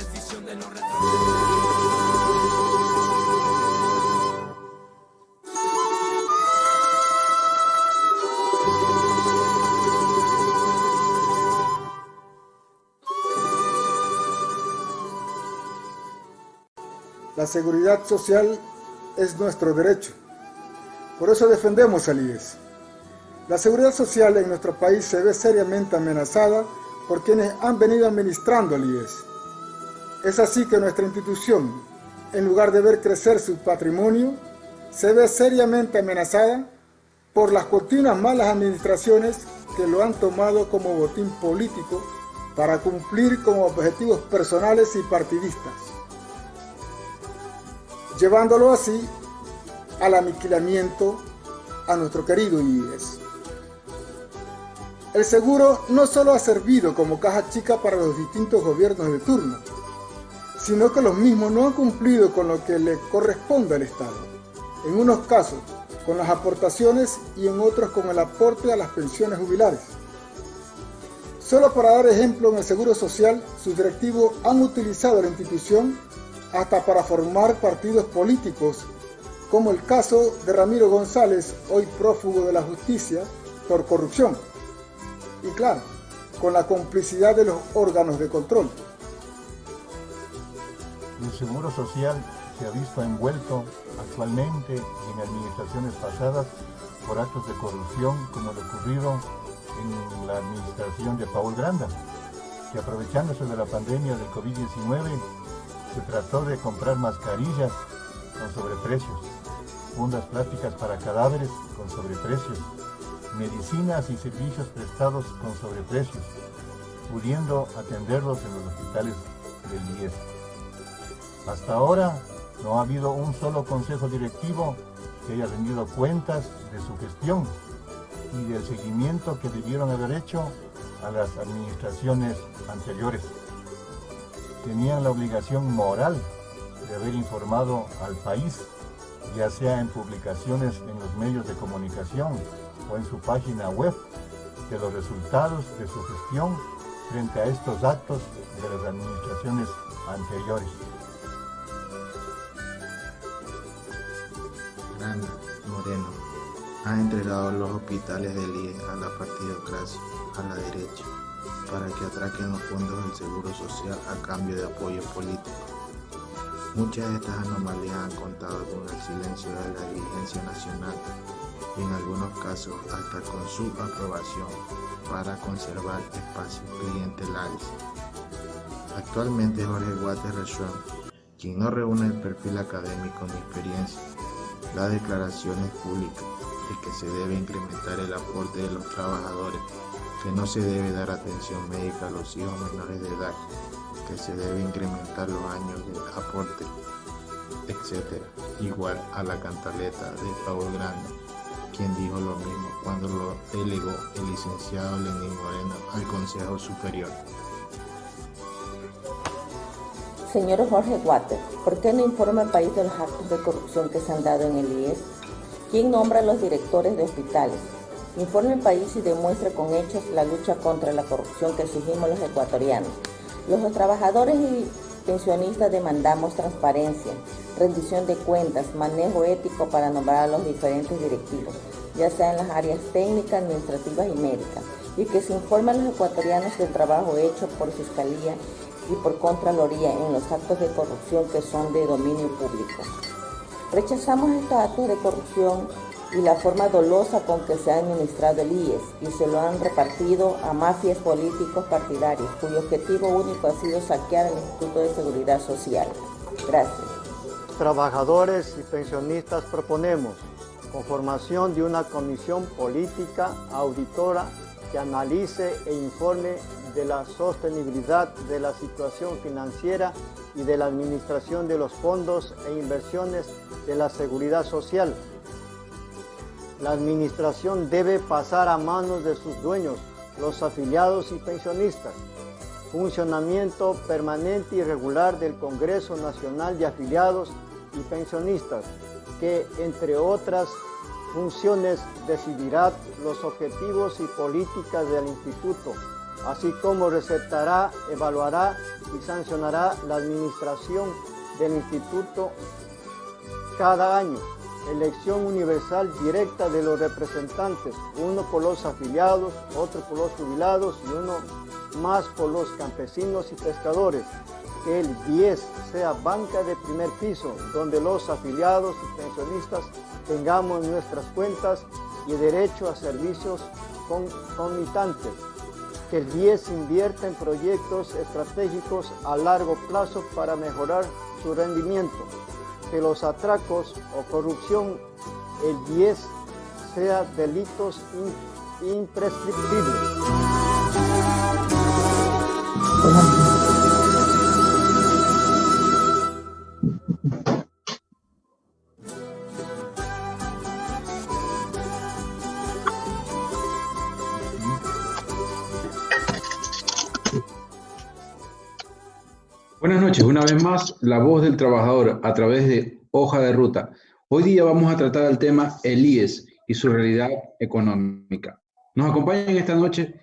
decisión de no retroceder. La seguridad social es nuestro derecho. Por eso defendemos al IES. La seguridad social en nuestro país se ve seriamente amenazada por quienes han venido administrando el IES. Es así que nuestra institución, en lugar de ver crecer su patrimonio, se ve seriamente amenazada por las continuas malas administraciones que lo han tomado como botín político para cumplir con objetivos personales y partidistas, llevándolo así al aniquilamiento a nuestro querido IES. El seguro no solo ha servido como caja chica para los distintos gobiernos de turno, sino que los mismos no han cumplido con lo que le corresponde al Estado, en unos casos con las aportaciones y en otros con el aporte a las pensiones jubilares. Solo para dar ejemplo, en el Seguro Social, sus directivos han utilizado la institución hasta para formar partidos políticos, como el caso de Ramiro González, hoy prófugo de la justicia por corrupción. Y claro, con la complicidad de los órganos de control. El Seguro Social se ha visto envuelto actualmente y en administraciones pasadas por actos de corrupción como lo ocurrido en la administración de Paul Granda, que aprovechándose de la pandemia del COVID-19 se trató de comprar mascarillas con sobreprecios, fundas plásticas para cadáveres con sobreprecios, medicinas y servicios prestados con sobreprecios, pudiendo atenderlos en los hospitales del IES. Hasta ahora no ha habido un solo consejo directivo que haya rendido cuentas de su gestión y del seguimiento que debieron haber hecho a las administraciones anteriores. Tenían la obligación moral de haber informado al país, ya sea en publicaciones en los medios de comunicación o en su página web, de los resultados de su gestión frente a estos actos de las administraciones anteriores. Granda Moreno ha entregado los hospitales del IES a la partidocracia, a la derecha, para que atraquen los fondos del Seguro Social a cambio de apoyo político. Muchas de estas anomalías han contado con el silencio de la dirigencia nacional y en algunos casos hasta con su aprobación para conservar espacios clientelares. Actualmente Jorge Guates Rechuán, quien no reúne el perfil académico ni experiencia, da declaraciones públicas de que se debe incrementar el aporte de los trabajadores, que no se debe dar atención médica a los hijos menores de edad, que se debe incrementar los años de aporte, etc. Igual a la cantaleta de Paul Granda, quien dijo lo mismo cuando lo delegó el licenciado Lenín Moreno al Consejo Superior. Señor Jorge Guates, ¿por qué no informa al país de los actos de corrupción que se han dado en el IES? ¿Quién nombra a los directores de hospitales? Informe al país y demuestre con hechos la lucha contra la corrupción que exigimos los ecuatorianos. Los trabajadores y pensionistas demandamos transparencia, rendición de cuentas, manejo ético para nombrar a los diferentes directivos, ya sea en las áreas técnicas, administrativas y médicas, y que se informe a los ecuatorianos del trabajo hecho por Fiscalía y por Contraloría en los actos de corrupción que son de dominio público. Rechazamos estos actos de corrupción y la forma dolosa con que se ha administrado el IES y se lo han repartido a mafias políticos partidarios, cuyo objetivo único ha sido saquear el Instituto de Seguridad Social. Gracias. Trabajadores y pensionistas proponemos conformación de una comisión política auditora que analice e informe de la sostenibilidad de la situación financiera y de la administración de los fondos e inversiones de la seguridad social. La administración debe pasar a manos de sus dueños, los afiliados y pensionistas. Funcionamiento permanente y regular del Congreso Nacional de Afiliados y Pensionistas, que, entre otras funciones, decidirá los objetivos y políticas del Instituto, así como recetará, evaluará y sancionará la administración del instituto cada año. Elección universal directa de los representantes, uno por los afiliados, otro por los jubilados y uno más por los campesinos y pescadores. Que el 10 sea banca de primer piso, donde los afiliados y pensionistas tengamos nuestras cuentas y derecho a servicios concomitantes. Que el 10 invierta en proyectos estratégicos a largo plazo para mejorar su rendimiento. Que los atracos o corrupción, el 10 sea delitos imprescriptibles. Buenas noches, una vez más, la voz del trabajador a través de Hoja de Ruta. Hoy día vamos a tratar el tema el IES y su realidad económica. Nos acompaña en esta noche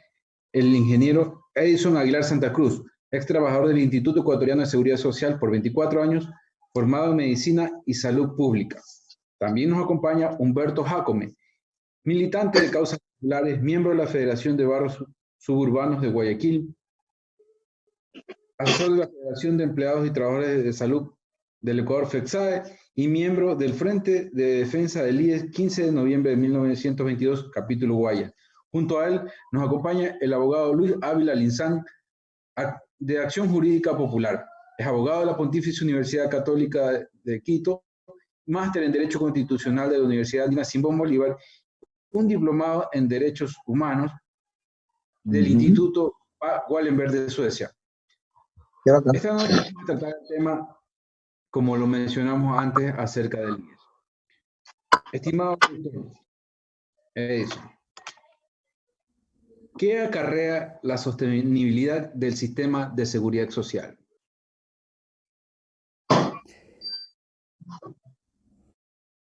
el ingeniero Edison Aguilar Santa Cruz, ex trabajador del Instituto Ecuatoriano de Seguridad Social por 24 años, formado en Medicina y Salud Pública. También nos acompaña Humberto Jacome, militante de causas populares, miembro de la Federación de Barrios Suburbanos de Guayaquil, asesor de la Federación de Empleados y Trabajadores de Salud del Ecuador, FEXAE, y miembro del Frente de Defensa del IES 15 de noviembre de 1922, capítulo Guaya. Junto a él nos acompaña el abogado Luis Ávila Linzán, de Acción Jurídica Popular. Es abogado de la Pontificia Universidad Católica de Quito, máster en Derecho Constitucional de la Universidad Andina Simón Bolívar, un diplomado en Derechos Humanos del Instituto Wallenberg de Suecia. Esta noche vamos a tratar el tema, como lo mencionamos antes, acerca del IES. Estimado doctor Edison, ¿qué acarrea la sostenibilidad del sistema de seguridad social?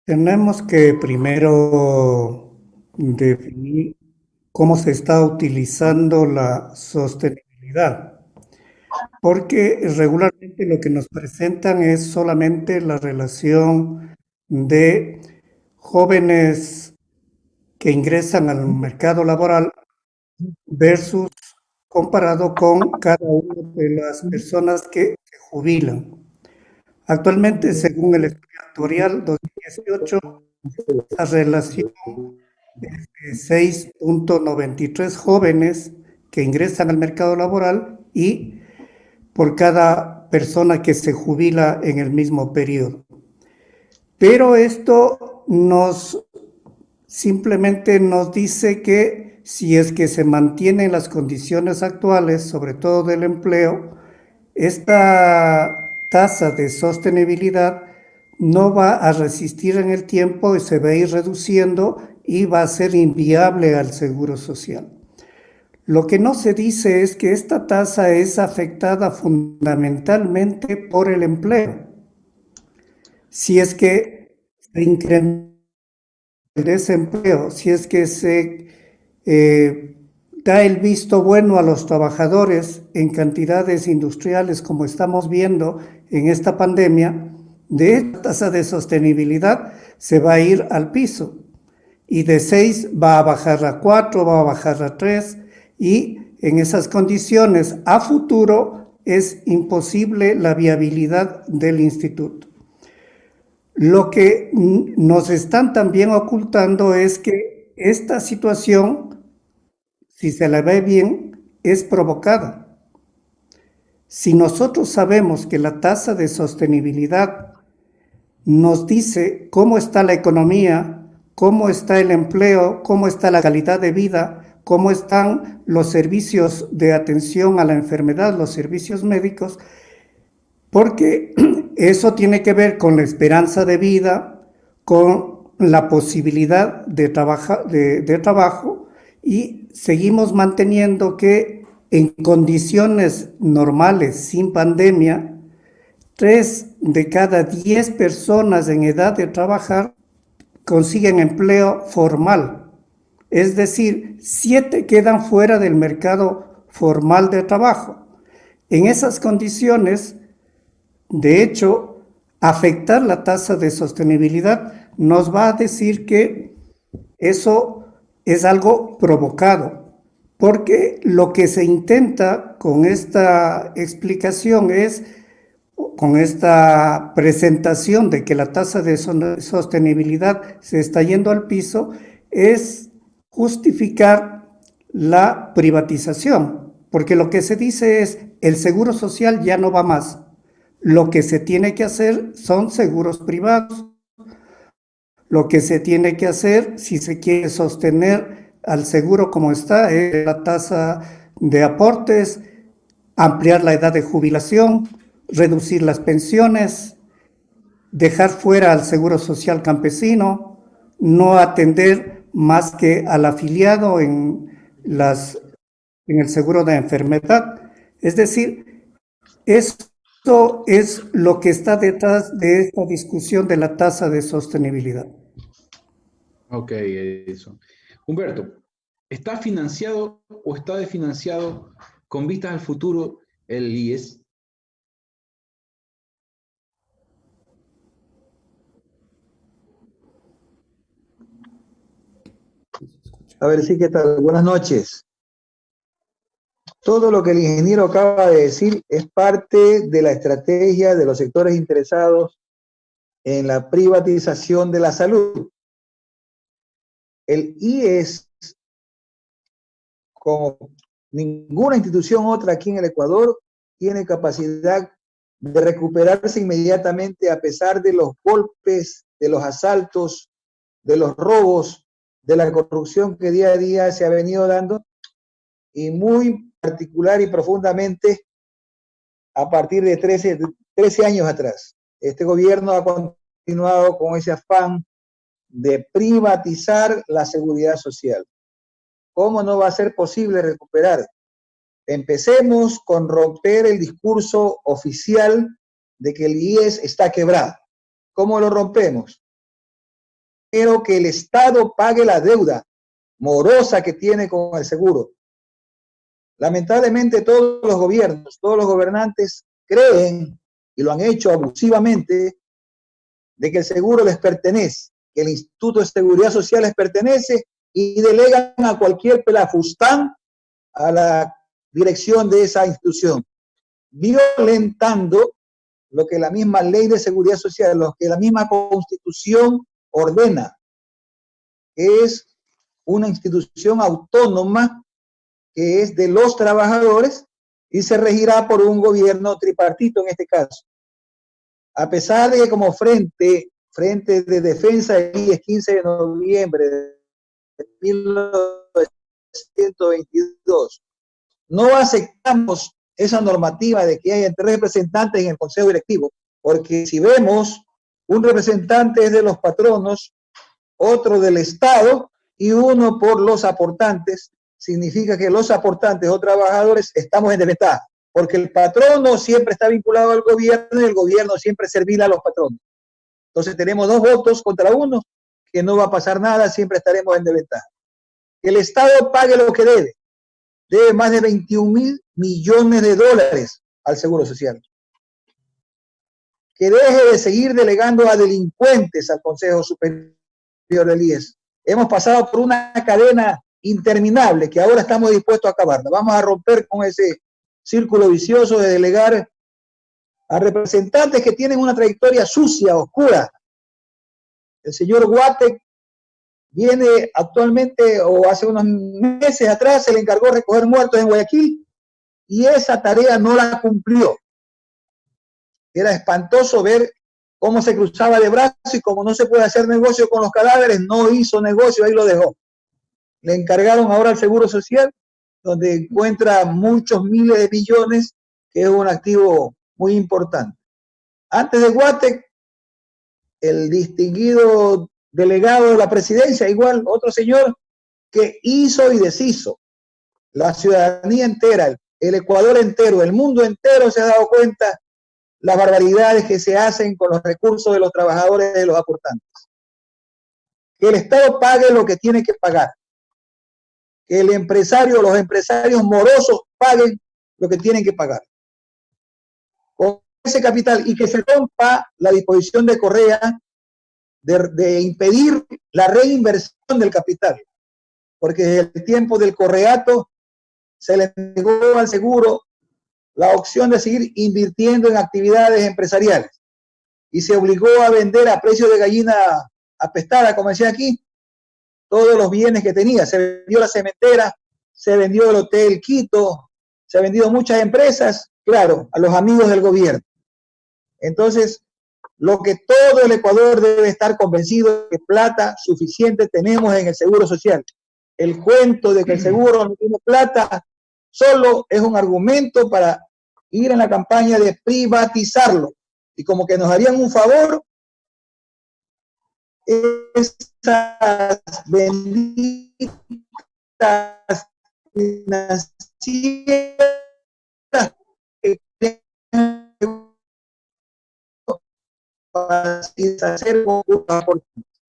Tenemos que primero definir cómo se está utilizando la sostenibilidad, porque regularmente lo que nos presentan es solamente la relación de jóvenes que ingresan al mercado laboral versus comparado con cada una de las personas que se jubilan. Actualmente, según el estudio actuarial 2018, la relación es de 6.93 jóvenes que ingresan al mercado laboral y por cada persona que se jubila en el mismo periodo. Pero esto simplemente nos dice que si es que se mantienen las condiciones actuales, sobre todo del empleo, esta tasa de sostenibilidad no va a resistir en el tiempo y se va a ir reduciendo y va a ser inviable al seguro social. Lo que no se dice es que esta tasa es afectada fundamentalmente por el empleo. Si es que se incrementa el desempleo, si es que se da el visto bueno a los trabajadores en cantidades industriales como estamos viendo en esta pandemia, de esta tasa de sostenibilidad se va a ir al piso y de 6 va a bajar a 4, va a bajar a 3 y en esas condiciones a futuro es imposible la viabilidad del instituto. Lo que nos están también ocultando es que esta situación, si se la ve bien, es provocada. Si nosotros sabemos que la tasa de sostenibilidad nos dice cómo está la economía, cómo está el empleo, cómo está la calidad de vida, cómo están los servicios de atención a la enfermedad, los servicios médicos, porque eso tiene que ver con la esperanza de vida, con la posibilidad de trabajo y seguimos manteniendo que en condiciones normales, sin pandemia, 3 de cada 10 personas en edad de trabajar consiguen empleo formal. Es decir, 7 quedan fuera del mercado formal de trabajo. En esas condiciones, de hecho, afectar la tasa de sostenibilidad nos va a decir que eso es algo provocado, porque lo que se intenta con esta explicación es, con esta presentación de que la tasa de sostenibilidad se está yendo al piso, es justificar la privatización, porque lo que se dice es el seguro social ya no va más. Lo que se tiene que hacer son seguros privados. Lo que se tiene que hacer, si se quiere sostener al seguro como está, es la tasa de aportes, ampliar la edad de jubilación, reducir las pensiones, dejar fuera al seguro social campesino, no atender más que al afiliado en el seguro de enfermedad. Es decir, esto es lo que está detrás de esta discusión de la tasa de sostenibilidad. Ok, Edison. Humberto, ¿está financiado o está desfinanciado con vistas al futuro el IES? A ver, sí, ¿qué tal? Buenas noches. Todo lo que el ingeniero acaba de decir es parte de la estrategia de los sectores interesados en la privatización de la salud. El IES, como ninguna institución otra aquí en el Ecuador, tiene capacidad de recuperarse inmediatamente a pesar de los golpes, de los asaltos, de los robos, de la corrupción que día a día se ha venido dando, y muy particular y profundamente a partir de 13 años atrás. Este gobierno ha continuado con ese afán de privatizar la seguridad social. ¿Cómo no va a ser posible recuperar? Empecemos con romper el discurso oficial de que el IES está quebrado. ¿Cómo lo rompemos? Pero que el Estado pague la deuda morosa que tiene con el seguro. Lamentablemente todos los gobiernos, todos los gobernantes creen, y lo han hecho abusivamente, de que el seguro les pertenece, que el Instituto de Seguridad Social les pertenece, y delegan a cualquier pelafustán a la dirección de esa institución, violentando lo que la misma ley de seguridad social, lo que la misma Constitución ordena, es una institución autónoma que es de los trabajadores y se regirá por un gobierno tripartito en este caso. A pesar de que como Frente de Defensa del IES 15 de noviembre de 1922, no aceptamos esa normativa de que haya 3 representantes en el Consejo Directivo, porque si vemos, un representante es de los patronos, otro del Estado y uno por los aportantes, significa que los aportantes o trabajadores estamos en desventaja, porque el patrono siempre está vinculado al gobierno y el gobierno siempre servirá a los patronos. Entonces tenemos 2 votos contra 1, que no va a pasar nada, siempre estaremos en desventaja. Que el Estado pague lo que debe. Debe más de 21.000 millones de dólares al Seguro Social. Que deje de seguir delegando a delincuentes al Consejo Superior del IES. Hemos pasado por una cadena interminable que ahora estamos dispuestos a acabarla. Vamos a romper con ese círculo vicioso de delegar a representantes que tienen una trayectoria sucia, oscura. El señor Guate viene actualmente, o hace unos meses atrás, se le encargó recoger muertos en Guayaquil y esa tarea no la cumplió. Era espantoso ver cómo se cruzaba de brazos y como no se puede hacer negocio con los cadáveres, no hizo negocio, ahí lo dejó. Le encargaron ahora al Seguro Social, donde encuentra muchos miles de millones, que es un activo muy importante. Antes de Guate, el distinguido delegado de la presidencia, igual otro señor que hizo y deshizo. La ciudadanía entera, el Ecuador entero, el mundo entero se ha dado cuenta las barbaridades que se hacen con los recursos de los trabajadores, de los aportantes. Que el Estado pague lo que tiene que pagar. Que el empresario, los empresarios morosos paguen lo que tienen que pagar. Con ese capital, y que se rompa la disposición de Correa de impedir la reinversión del capital, porque desde el tiempo del correato se le negó al seguro la opción de seguir invirtiendo en actividades empresariales y se obligó a vender a precio de gallina apestada, como decía aquí, todos los bienes que tenía. Se vendió la cementera, se vendió el Hotel Quito, se han vendido muchas empresas, claro, a los amigos del gobierno. Entonces, lo que todo el Ecuador debe estar convencido es que plata suficiente tenemos en el Seguro Social. El cuento de que el seguro no tiene plata solo es un argumento para ir en la campaña de privatizarlo. Y como que nos harían un favor, esas benditas financieras que para hacer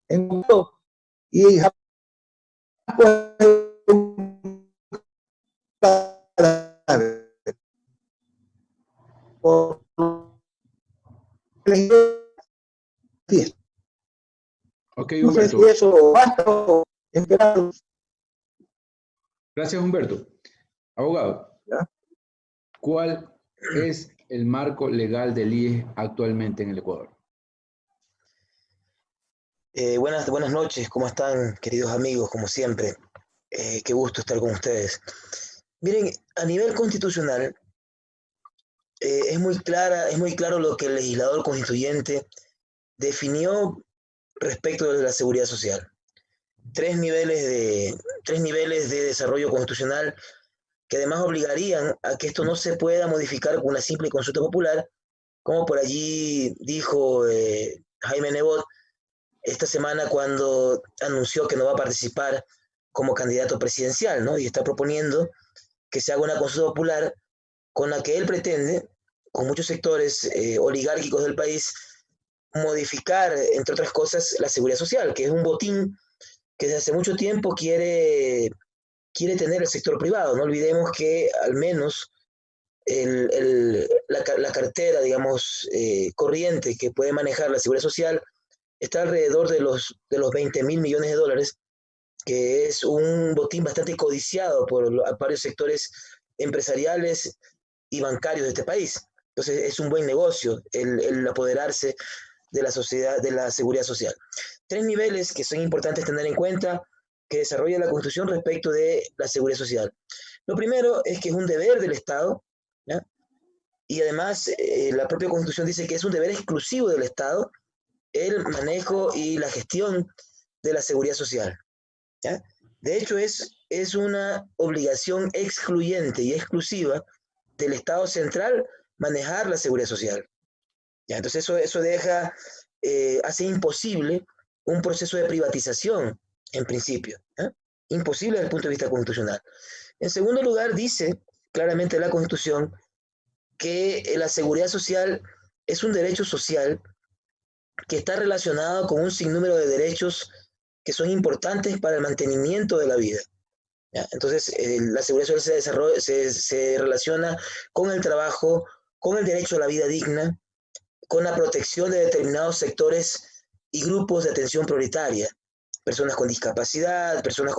en mundo y Ok, no sé Humberto. si eso basta o esperar. Gracias, Humberto. Abogado, ¿Ya? ¿cuál es el marco legal del IES actualmente en el Ecuador? Buenas noches, ¿cómo están, queridos amigos? Como siempre, qué gusto estar con ustedes. Miren, a nivel constitucional, es muy claro lo que el legislador constituyente definió respecto de la seguridad social. Tres niveles de desarrollo constitucional que además obligarían a que esto no se pueda modificar con una simple consulta popular, como por allí dijo Jaime Nebot esta semana cuando anunció que no va a participar como candidato presidencial, ¿no? Y está proponiendo que se haga una consulta popular con la que él pretende, con muchos sectores oligárquicos del país, modificar, entre otras cosas, la seguridad social, que es un botín que desde hace mucho tiempo quiere tener el sector privado. No olvidemos que al menos la cartera, digamos, corriente que puede manejar la seguridad social está alrededor de los 20.000 millones de dólares, que es un botín bastante codiciado por varios sectores empresariales y bancarios de este país. Entonces es un buen negocio el apoderarse de la sociedad, de la seguridad social. Tres niveles que son importantes tener en cuenta que desarrolla la Constitución respecto de la seguridad social. Lo primero es que es un deber del Estado, ¿ya? Y además la propia Constitución dice que es un deber exclusivo del Estado el manejo y la gestión de la seguridad social, ¿ya? De hecho, es una obligación excluyente y exclusiva del Estado central manejar la seguridad social, ¿ya? Entonces eso hace imposible un proceso de privatización, en principio, ¿ya? Imposible desde el punto de vista constitucional. En segundo lugar, dice claramente la Constitución que la seguridad social es un derecho social que está relacionado con un sinnúmero de derechos que son importantes para el mantenimiento de la vida, ¿ya? Entonces, la seguridad social se relaciona con el trabajo, con el derecho a la vida digna, con la protección de determinados sectores y grupos de atención prioritaria, personas con discapacidad, personas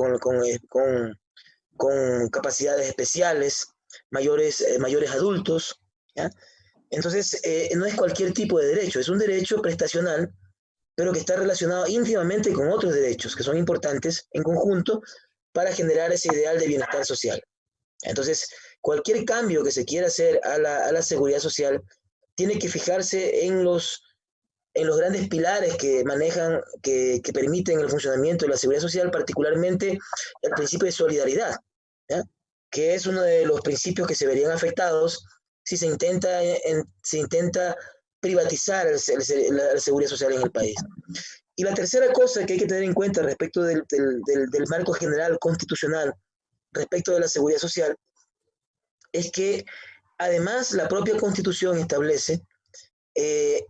con capacidades especiales, mayores adultos, ¿ya? Entonces, no es cualquier tipo de derecho, es un derecho prestacional, pero que está relacionado íntimamente con otros derechos que son importantes en conjunto para generar ese ideal de bienestar social. Entonces, cualquier cambio que se quiera hacer a la seguridad social tiene que fijarse en los grandes pilares que manejan, que permiten el funcionamiento de la seguridad social, particularmente el principio de solidaridad, ¿ya? Que es uno de los principios que se verían afectados si se intenta privatizar la seguridad social en el país. Y la tercera cosa que hay que tener en cuenta respecto del marco general constitucional respecto de la seguridad social es que además la propia Constitución establece que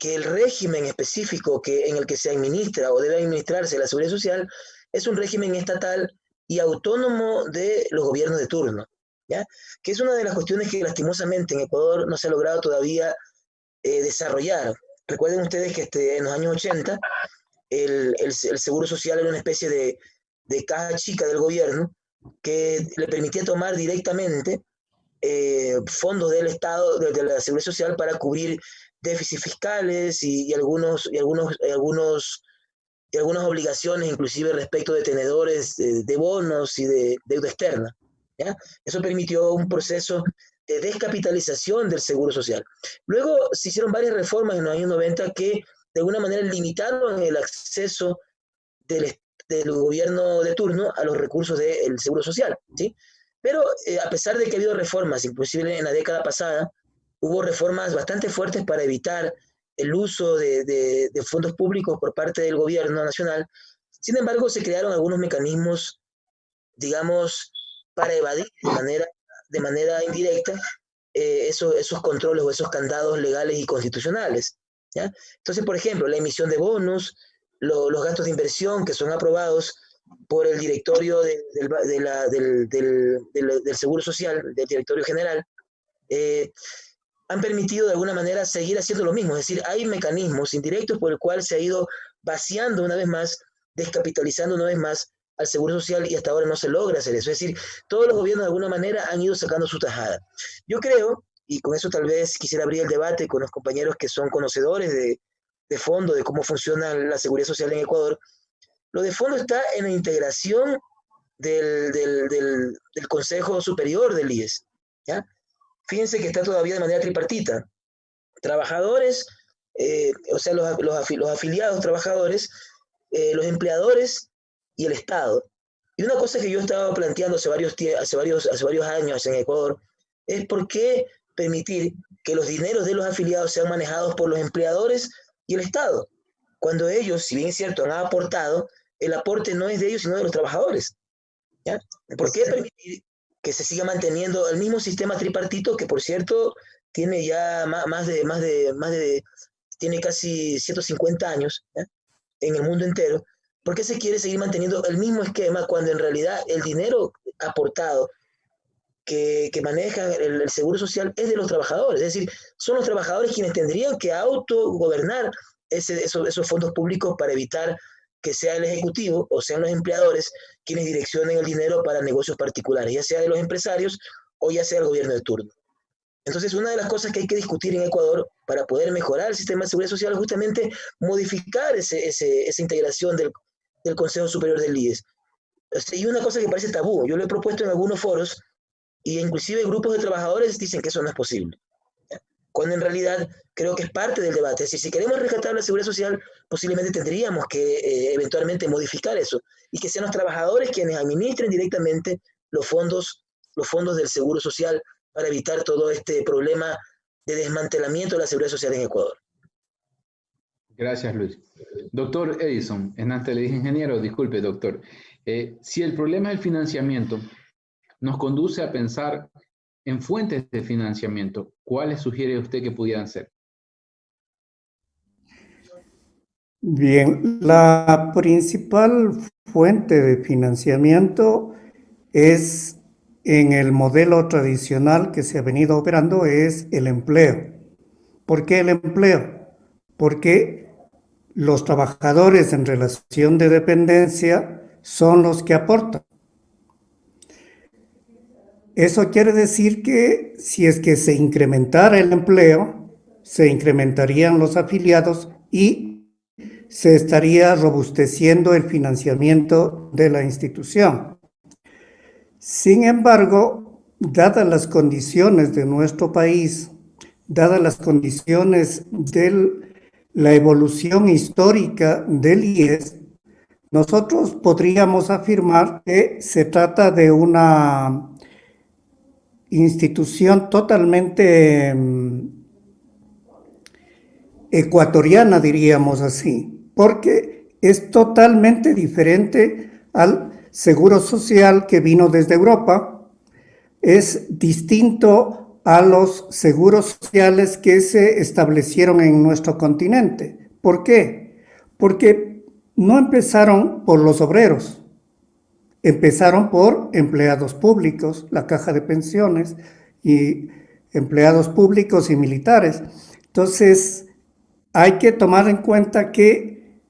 el régimen específico en el que se administra o debe administrarse la seguridad social es un régimen estatal y autónomo de los gobiernos de turno. ¿ya? Que es una de las cuestiones que lastimosamente en Ecuador no se ha logrado todavía desarrollar. Recuerden ustedes que en los años 80 el Seguro Social era una especie de caja chica del gobierno que le permitía tomar directamente fondos del Estado, de la Seguridad Social, para cubrir déficits fiscales y algunas obligaciones, inclusive respecto de tenedores de bonos y de deuda externa, ¿ya? Eso permitió un proceso de descapitalización del Seguro Social. Luego se hicieron varias reformas en los años 90 que de alguna manera limitaron el acceso del gobierno de turno a los recursos del Seguro Social, ¿sí? Pero a pesar de que ha habido reformas, inclusive en la década pasada, hubo reformas bastante fuertes para evitar el uso de fondos públicos por parte del gobierno nacional. Sin embargo, se crearon algunos mecanismos, digamos, para evadir de manera indirecta esos controles o esos candados legales y constitucionales, ¿ya? Entonces, por ejemplo, la emisión de bonos, los gastos de inversión que son aprobados por el directorio del Seguro Social, del directorio general, han permitido de alguna manera seguir haciendo lo mismo. Es decir, hay mecanismos indirectos por el cual se ha ido vaciando una vez más, descapitalizando una vez más al Seguro Social, y hasta ahora no se logra hacer eso. Es decir, todos los gobiernos de alguna manera han ido sacando su tajada. Yo creo, y con eso tal vez quisiera abrir el debate con los compañeros que son conocedores de fondo de cómo funciona la seguridad social en Ecuador, lo de fondo está en la integración del Consejo Superior del IES, ¿ya? Fíjense que está todavía de manera tripartita. Trabajadores, o sea, los afiliados trabajadores, los empleadores y el Estado. Y una cosa que yo estaba planteando hace varios años en Ecuador es por qué permitir que los dineros de los afiliados sean manejados por los empleadores y el Estado, cuando ellos, si bien es cierto, han aportado, el aporte no es de ellos, sino de los trabajadores, ¿ya? ¿Por qué permitir que se siga manteniendo el mismo sistema tripartito, que por cierto tiene ya tiene casi 150 años, ¿ya?, en el mundo entero? ¿Por qué se quiere seguir manteniendo el mismo esquema cuando en realidad el dinero aportado que manejan el Seguro Social es de los trabajadores? Es decir, son los trabajadores quienes tendrían que autogobernar esos fondos públicos para evitar que sea el Ejecutivo o sean los empleadores quienes direccionen el dinero para negocios particulares, ya sea de los empresarios o ya sea el gobierno de turno. Entonces, una de las cosas que hay que discutir en Ecuador para poder mejorar el sistema de seguridad social es justamente modificar esa integración del Consejo Superior del IES. Y una cosa que parece tabú, yo lo he propuesto en algunos foros, y inclusive grupos de trabajadores dicen que eso no es posible, ¿ya?, cuando en realidad creo que es parte del debate. Es decir, si queremos rescatar la seguridad social, posiblemente tendríamos que eventualmente modificar eso, y que sean los trabajadores quienes administren directamente los fondos del Seguro Social, para evitar todo este problema de desmantelamiento de la seguridad social en Ecuador. Gracias, Luis. Doctor Edison, antes le dije ingeniero, disculpe, doctor. Si el problema es el financiamiento, nos conduce a pensar en fuentes de financiamiento. ¿Cuáles sugiere usted que pudieran ser? Bien, la principal fuente de financiamiento es, en el modelo tradicional que se ha venido operando, es el empleo. ¿Por qué el empleo? Porque los trabajadores en relación de dependencia son los que aportan. Eso quiere decir que si es que se incrementara el empleo, se incrementarían los afiliados y se estaría robusteciendo el financiamiento de la institución. Sin embargo, dadas las condiciones de nuestro país, dadas las condiciones de la evolución histórica del IES, nosotros podríamos afirmar que se trata de una institución totalmente ecuatoriana, diríamos así, porque es totalmente diferente al Seguro Social que vino desde Europa, es distinto a los seguros sociales que se establecieron en nuestro continente. ¿Por qué? Porque no empezaron por los obreros, empezaron por empleados públicos, la caja de pensiones, y empleados públicos y militares. Entonces, hay que tomar en cuenta que,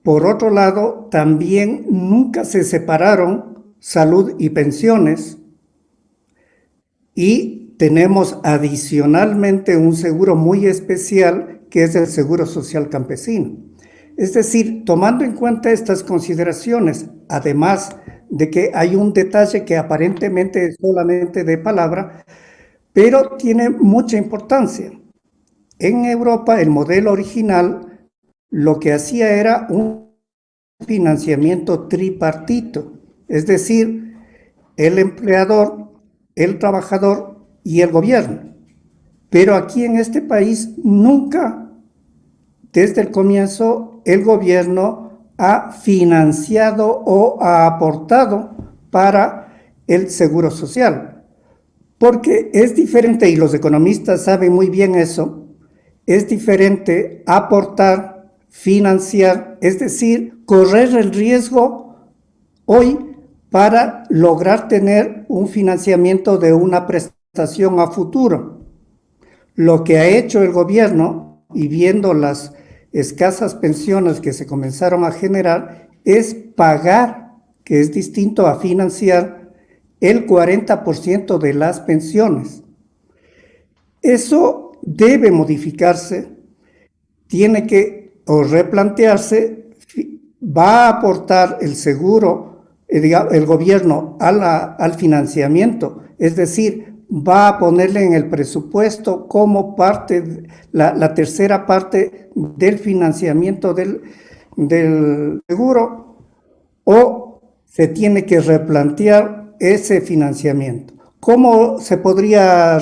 por otro lado, también nunca se separaron salud y pensiones, y tenemos adicionalmente un seguro muy especial que es el Seguro Social Campesino. Es decir, tomando en cuenta estas consideraciones, además de que hay un detalle que aparentemente es solamente de palabra, pero tiene mucha importancia. En Europa, el modelo original lo que hacía era un financiamiento tripartito, es decir, el empleador, el trabajador y el gobierno. Pero aquí en este país nunca, desde el comienzo, el gobierno ha financiado o ha aportado para el seguro social. Porque es diferente, y los economistas saben muy bien eso, es diferente aportar, financiar, es decir, correr el riesgo hoy para lograr tener un financiamiento de una prestación a futuro. Lo que ha hecho el gobierno, y viendo las escasas pensiones que se comenzaron a generar, es pagar, que es distinto a financiar, el 40% de las pensiones. Eso debe modificarse, tiene que replantearse, va a aportar el seguro, el gobierno al financiamiento, es decir, va a ponerle en el presupuesto como parte, la tercera parte del financiamiento del seguro, o se tiene que replantear ese financiamiento. ¿Cómo se podría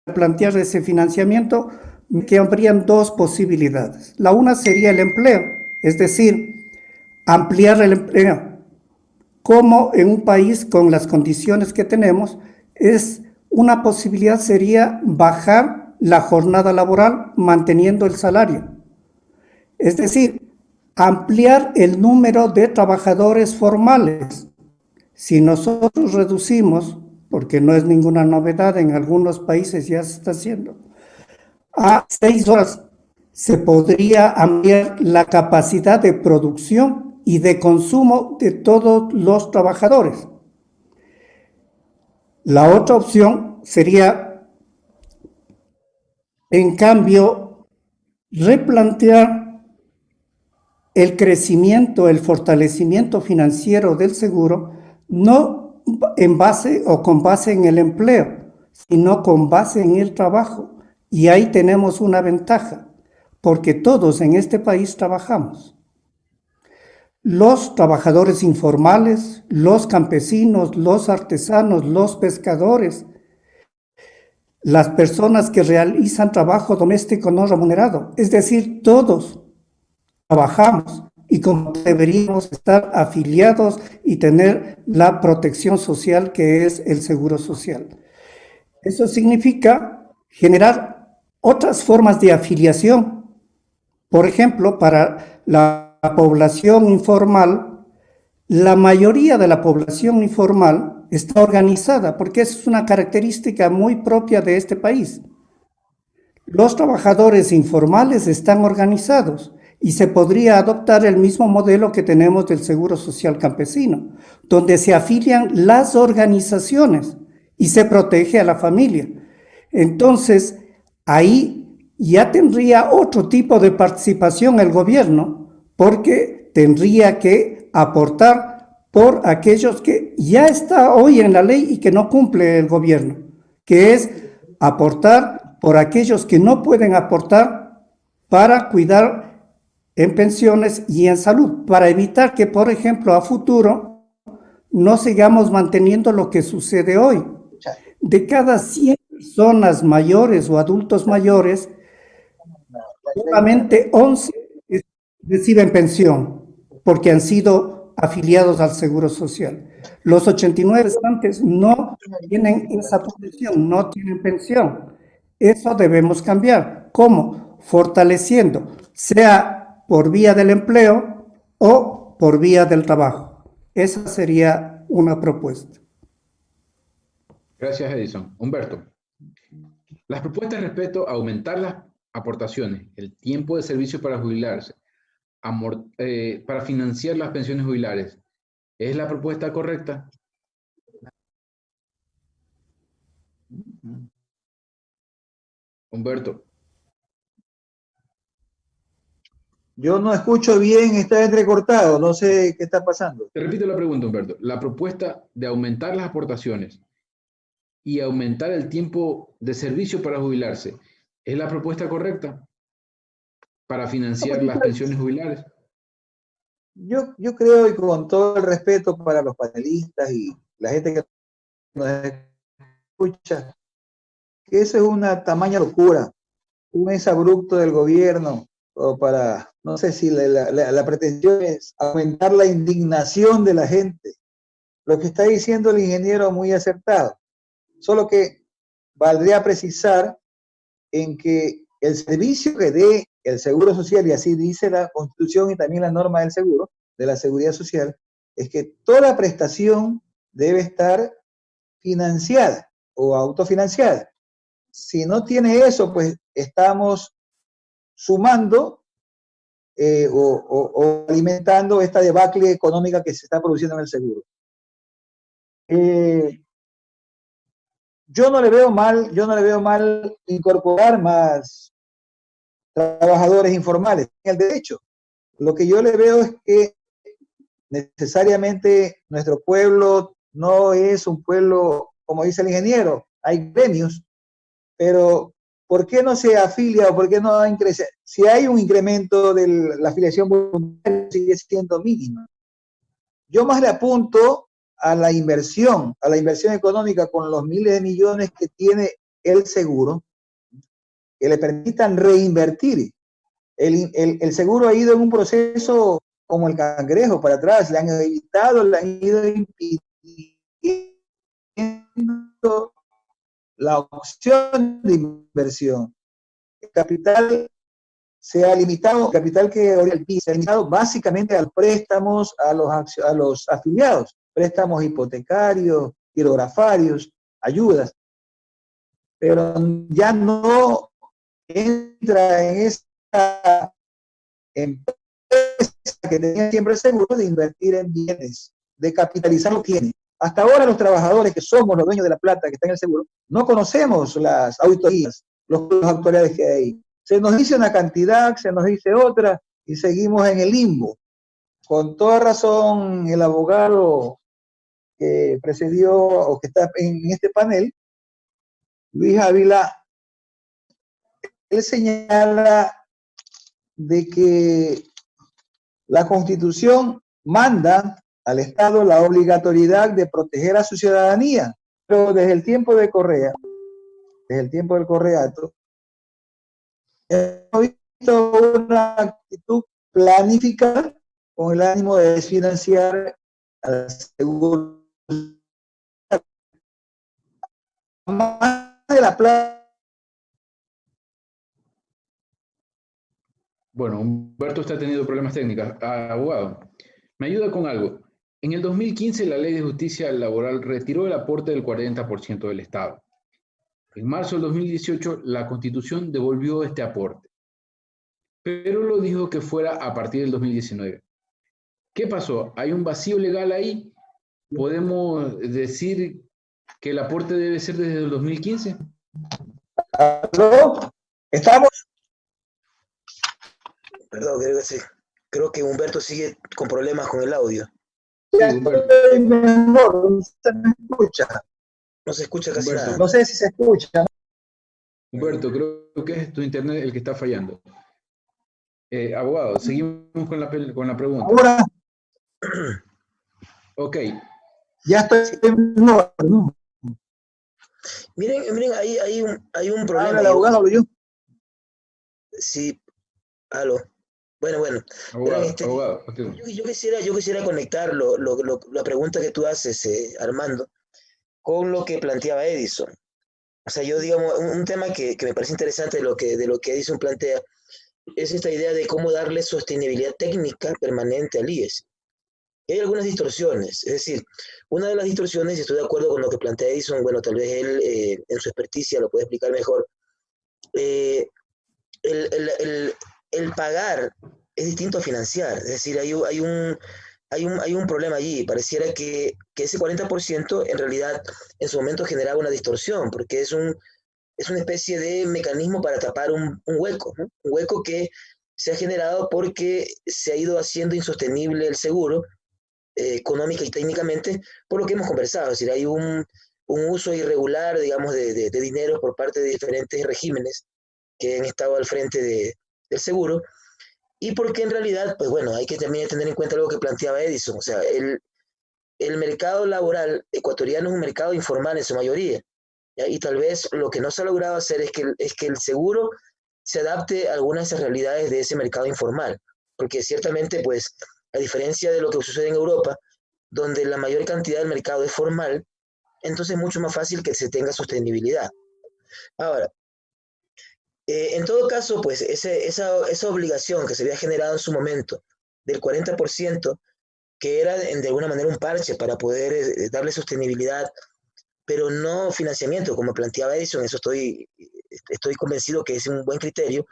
replantear ese financiamiento? Que habrían dos posibilidades. La una sería el empleo, es decir, ampliar el empleo. Como en un país con las condiciones que tenemos, una posibilidad sería bajar la jornada laboral manteniendo el salario. Es decir, ampliar el número de trabajadores formales. Si nosotros reducimos, porque no es ninguna novedad, en algunos países ya se está haciendo, a 6 horas, se podría ampliar la capacidad de producción y de consumo de todos los trabajadores. La otra opción sería, en cambio, replantear el crecimiento, el fortalecimiento financiero del seguro, no en base o con base en el empleo, sino con base en el trabajo. Y ahí tenemos una ventaja, porque todos en este país trabajamos. Los trabajadores informales, los campesinos, los artesanos, los pescadores, las personas que realizan trabajo doméstico no remunerado, es decir, todos trabajamos y como deberíamos estar afiliados y tener la protección social que es el seguro social. Eso significa generar otras formas de afiliación. Por ejemplo, para la población informal, la mayoría de la población informal está organizada, porque es una característica muy propia de este país. Los trabajadores informales están organizados y se podría adoptar el mismo modelo que tenemos del Seguro Social Campesino, donde se afilian las organizaciones y se protege a la familia. Entonces, ahí ya tendría otro tipo de participación el gobierno, porque tendría que aportar por aquellos que ya está hoy en la ley y que no cumple el gobierno, que es aportar por aquellos que no pueden aportar para cuidar en pensiones y en salud, para evitar que, por ejemplo, a futuro no sigamos manteniendo lo que sucede hoy. De cada 100 personas mayores o adultos mayores, solamente 11 reciben pensión porque han sido afiliados al Seguro Social. Los 89 restantes no tienen esa protección, no tienen pensión. Eso debemos cambiar. ¿Cómo? Fortaleciendo, sea por vía del empleo o por vía del trabajo. Esa sería una propuesta. Gracias, Edison. Humberto. Las propuestas respecto a aumentar las aportaciones, el tiempo de servicio para jubilarse, para financiar las pensiones jubilares, ¿es la propuesta correcta? Humberto. Yo no escucho bien, está entrecortado, no sé qué está pasando. Te repito la pregunta, Humberto. La propuesta de aumentar las aportaciones y aumentar el tiempo de servicio para jubilarse, ¿es la propuesta correcta para financiar las pensiones jubilares? Yo creo, y con todo el respeto para los panelistas y la gente que nos escucha, que eso es una tamaña locura, un exabrupto del gobierno, o para, no sé si la pretensión es aumentar la indignación de la gente. Lo que está diciendo el ingeniero muy acertado, solo que valdría precisar en que el servicio que dé el Seguro Social, y así dice la Constitución y también la norma del seguro, de la Seguridad Social, es que toda prestación debe estar financiada o autofinanciada. Si no tiene eso, pues estamos sumando o alimentando esta debacle económica que se está produciendo en el seguro. Yo no le veo mal incorporar más trabajadores informales en el derecho. Lo que yo le veo es que necesariamente nuestro pueblo no es un pueblo, como dice el ingeniero, hay gremios, pero ¿por qué no se afilia o por qué no hay incremento? Si hay un incremento de la afiliación voluntaria, sigue siendo mínima. Yo más le apunto a la inversión económica con los miles de millones que tiene el seguro, que le permitan reinvertir. El seguro ha ido en un proceso como el cangrejo para atrás, le han evitado, le han ido impidiendo la opción de inversión. El capital se ha limitado, el capital que el PIB se ha limitado básicamente a los préstamos a los afiliados, préstamos hipotecarios, hidrografarios, ayudas, pero ya no entra en esa empresa que tenía siempre el seguro de invertir en bienes, de capitalizar lo que tiene. Hasta ahora los trabajadores que somos los dueños de la plata que está en el seguro, no conocemos las auditorías, las autoridades que hay. Se nos dice una cantidad, se nos dice otra, y seguimos en el limbo. Con toda razón, el abogado que precedió o que está en este panel, Luis Ávila, él señala de que la Constitución manda al Estado la obligatoriedad de proteger a su ciudadanía, pero desde el tiempo de Correa, desde el tiempo del Correato, hemos visto una actitud planificada con el ánimo de desfinanciar al seguro. Más de la plata. Bueno, Humberto está teniendo problemas técnicos. Abogado, me ayuda con algo. En el 2015 la Ley de Justicia Laboral retiró el aporte del 40% del Estado. En marzo del 2018 la Constitución devolvió este aporte, pero lo dijo que fuera a partir del 2019. ¿Qué pasó? ¿Hay un vacío legal ahí? ¿Podemos decir que el aporte debe ser desde el 2015? ¿Aló? ¿Estamos? Perdón, creo que Humberto sigue con problemas con el audio. Sí, estoy mejor, no se me escucha. No se escucha casi Humberto, nada. No sé si se escucha. Humberto, creo que es tu internet el que está fallando. Abogado, seguimos con la pregunta. Ahora. Ok. Ya estoy mejor, ¿no? Miren, hay un problema. Habla el abogado, hablo yo. Sí, aló. Bueno. Abogado, Miren, abogado. Yo quisiera conectar la pregunta que tú haces, Armando, con lo que planteaba Edison. O sea, yo digamos, un tema que me parece interesante de lo que Edison plantea es esta idea de cómo darle sostenibilidad técnica permanente al IES. Y hay algunas distorsiones, es decir, una de las distorsiones, y estoy de acuerdo con lo que plantea Edison, bueno, tal vez él en su experticia lo puede explicar mejor, eh, el pagar es distinto a financiar, es decir, hay un problema allí. Pareciera que ese 40% en realidad en su momento generaba una distorsión, porque es una especie de mecanismo para tapar un hueco, ¿no? Un hueco que se ha generado porque se ha ido haciendo insostenible el seguro, económica y técnicamente, por lo que hemos conversado. Es decir, hay un uso irregular, digamos, de dinero por parte de diferentes regímenes que han estado al frente del seguro, y porque en realidad, pues bueno, hay que también tener en cuenta algo que planteaba Edison. O sea, el mercado laboral ecuatoriano es un mercado informal en su mayoría, ¿ya? Y tal vez lo que no se ha logrado hacer es que el seguro se adapte a algunas de esas realidades de ese mercado informal, porque ciertamente, pues, a diferencia de lo que sucede en Europa, donde la mayor cantidad del mercado es formal, entonces es mucho más fácil que se tenga sostenibilidad. Ahora, en todo caso, pues esa obligación que se había generado en su momento del 40%, que era de alguna manera un parche para poder darle sostenibilidad, pero no financiamiento, como planteaba Edison, eso estoy convencido que es un buen criterio.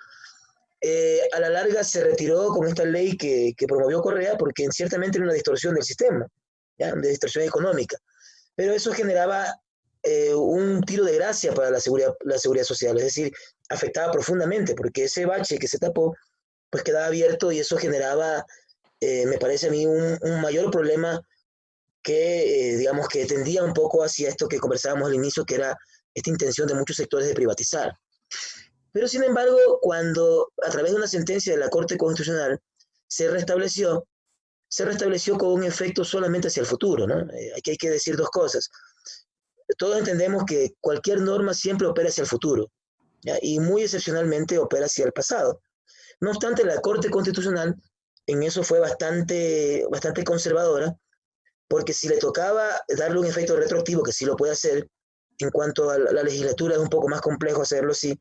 A la larga se retiró con esta ley que promovió Correa, porque ciertamente era una distorsión del sistema, ¿ya? De distorsión económica, pero eso generaba un tiro de gracia para la seguridad social, es decir, afectaba profundamente, porque ese bache que se tapó, pues quedaba abierto, y eso generaba, me parece a mí, un mayor problema que, digamos, que tendía un poco hacia esto que conversábamos al inicio, que era esta intención de muchos sectores de privatizar. Pero sin embargo, cuando a través de una sentencia de la Corte Constitucional se restableció con un efecto solamente hacia el futuro, ¿no? Aquí hay que decir dos cosas. Todos entendemos que cualquier norma siempre opera hacia el futuro, ¿ya? Y muy excepcionalmente opera hacia el pasado. No obstante, la Corte Constitucional en eso fue bastante conservadora, porque si le tocaba darle un efecto retroactivo, que sí lo puede hacer, en cuanto a la legislatura es un poco más complejo hacerlo, sí,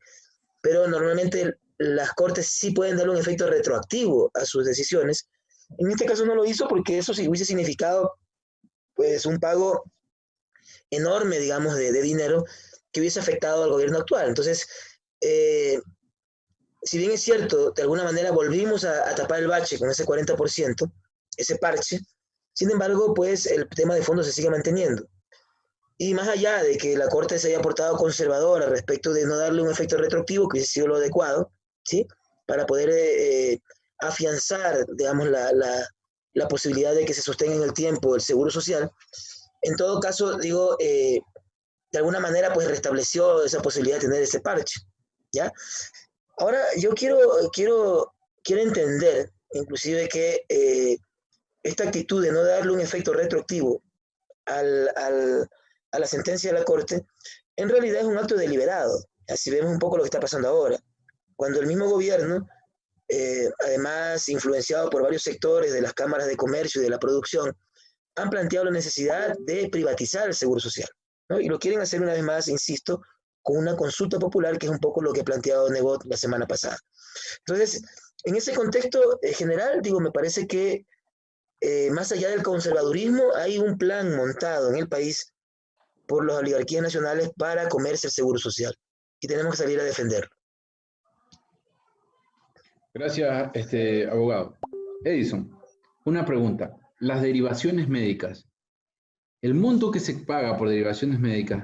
pero normalmente las cortes sí pueden darle un efecto retroactivo a sus decisiones. En este caso no lo hizo, porque eso sí hubiese significado, pues, un pago enorme, digamos, de dinero que hubiese afectado al gobierno actual. Entonces, si bien es cierto, de alguna manera volvimos a tapar el bache con ese 40%, ese parche, sin embargo, pues el tema de fondo se sigue manteniendo. Y más allá de que la Corte se haya portado conservadora respecto de no darle un efecto retroactivo, que hubiese sido lo adecuado, ¿sí? Para poder afianzar, digamos, la posibilidad de que se sostenga en el tiempo el seguro social, en todo caso, digo, de alguna manera, pues restableció esa posibilidad de tener ese parche, ¿ya? Ahora, yo quiero entender, inclusive, que esta actitud de no darle un efecto retroactivo a la sentencia de la Corte, en realidad es un acto deliberado. Así vemos un poco lo que está pasando ahora, cuando el mismo gobierno, además influenciado por varios sectores de las cámaras de comercio y de la producción, han planteado la necesidad de privatizar el seguro social, ¿no? Y lo quieren hacer una vez más, insisto, con una consulta popular, que es un poco lo que ha planteado Nebot la semana pasada. Entonces, en ese contexto general, digo, me parece que más allá del conservadurismo, hay un plan montado en el país por las oligarquías nacionales para comerse el seguro social, y tenemos que salir a defenderlo. Gracias, abogado. Edison, una pregunta. Las derivaciones médicas. ¿El monto que se paga por derivaciones médicas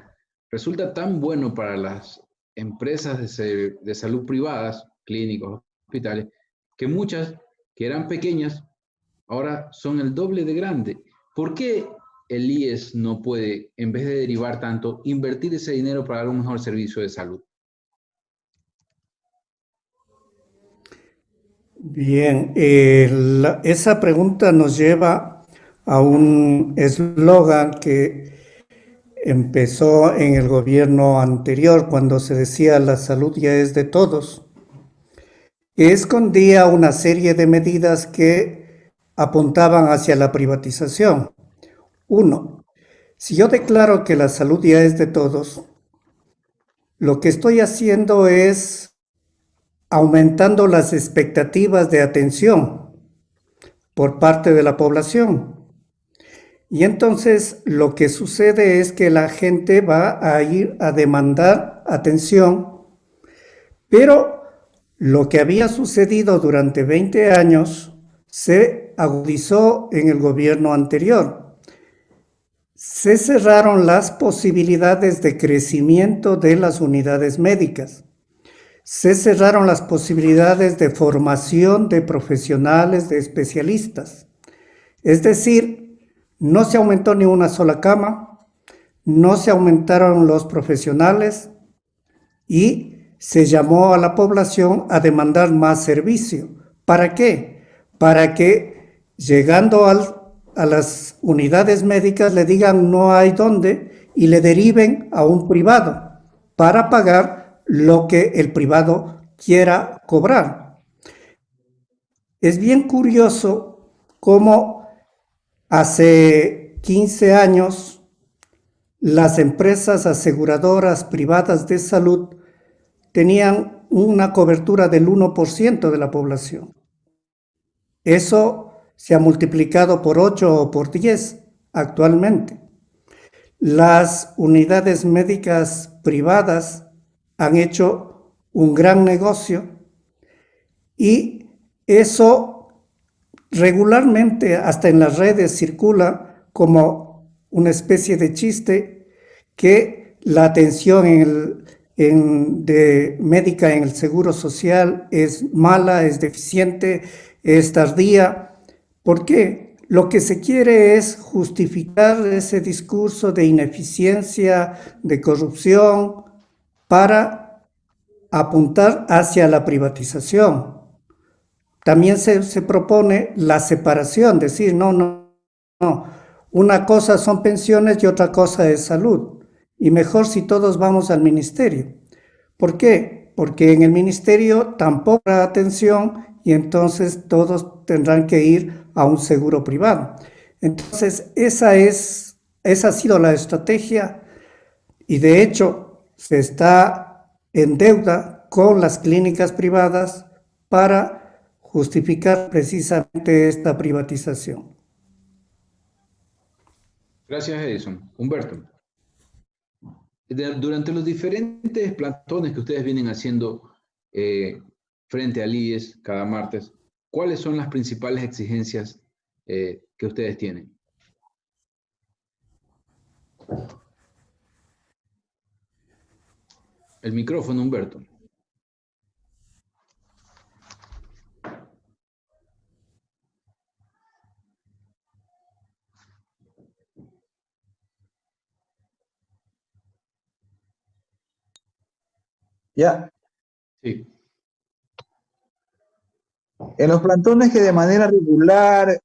resulta tan bueno para las empresas de salud privadas, clínicos, hospitales, que muchas que eran pequeñas ahora son el doble de grande? ¿Por qué el IES no puede, en vez de derivar tanto, invertir ese dinero para dar un mejor servicio de salud? Bien, esa pregunta nos lleva a un eslogan que empezó en el gobierno anterior, cuando se decía la salud ya es de todos, que escondía una serie de medidas que apuntaban hacia la privatización. Uno, si yo declaro que la salud ya es de todos, lo que estoy haciendo es aumentando las expectativas de atención por parte de la población. Y entonces lo que sucede es que la gente va a ir a demandar atención, pero lo que había sucedido durante 20 años se agudizó en el gobierno anterior. Se cerraron las posibilidades de crecimiento de las unidades médicas. Se cerraron las posibilidades de formación de profesionales, de especialistas. Es decir, no se aumentó ni una sola cama, no se aumentaron los profesionales y se llamó a la población a demandar más servicio. ¿Para qué? Para que llegando a las unidades médicas le digan no hay dónde y le deriven a un privado para pagar lo que el privado quiera cobrar. Es bien curioso cómo hace 15 años las empresas aseguradoras privadas de salud tenían una cobertura del 1% de la población. Eso se ha multiplicado por 8 o por 10 actualmente. Las unidades médicas privadas han hecho un gran negocio y eso regularmente hasta en las redes circula como una especie de chiste que la atención médica en el seguro social es mala, es deficiente, es tardía. ¿Por qué? Lo que se quiere es justificar ese discurso de ineficiencia, de corrupción, para apuntar hacia la privatización. También se propone la separación, decir, no, una cosa son pensiones y otra cosa es salud. Y mejor si todos vamos al ministerio. ¿Por qué? Porque en el ministerio tampoco hay atención y entonces todos tendrán que ir a un seguro privado. Entonces, esa ha sido la estrategia y de hecho se está en deuda con las clínicas privadas para justificar precisamente esta privatización. Gracias, Edison. Humberto, durante los diferentes plantones que ustedes vienen haciendo frente al IES cada martes, ¿cuáles son las principales exigencias que ustedes tienen? El micrófono, Humberto. Ya. Sí. En los plantones que de manera regular,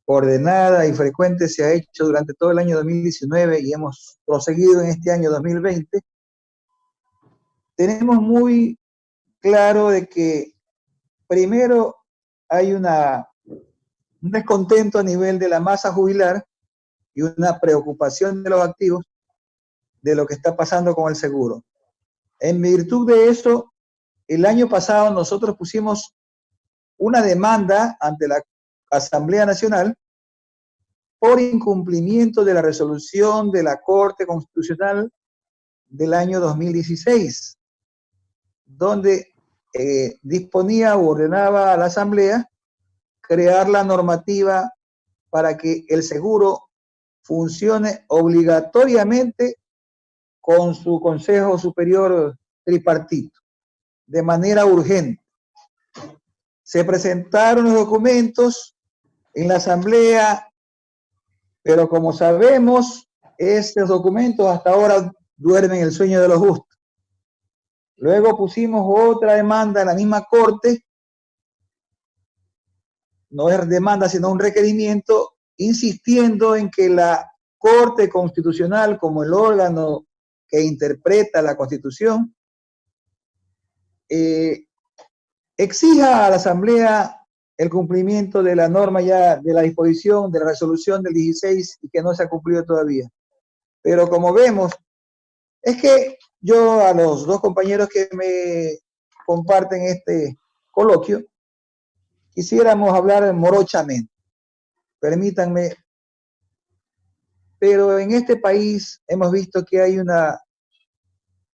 ordenada y frecuente se ha hecho durante todo el año 2019 y hemos proseguido en este año 2020, tenemos muy claro de que primero hay un descontento a nivel de la masa jubilar y una preocupación de los activos de lo que está pasando con el seguro. En virtud de eso, el año pasado nosotros pusimos una demanda ante la Asamblea Nacional por incumplimiento de la resolución de la Corte Constitucional del año 2016, donde disponía o ordenaba a la Asamblea crear la normativa para que el seguro funcione obligatoriamente con su Consejo Superior Tripartito, de manera urgente. Se presentaron los documentos en la Asamblea, pero como sabemos, estos documentos hasta ahora duermen el sueño de los justos. Luego pusimos otra demanda en la misma Corte, no es demanda sino un requerimiento, insistiendo en que la Corte Constitucional, como el órgano que interpreta la Constitución, exija a la Asamblea el cumplimiento de la norma ya, de la disposición, de la resolución del 16 y que no se ha cumplido todavía. Pero como vemos, es que yo a los dos compañeros que me comparten este coloquio, quisiéramos hablar morochamente. Permítanme pero en este país hemos visto que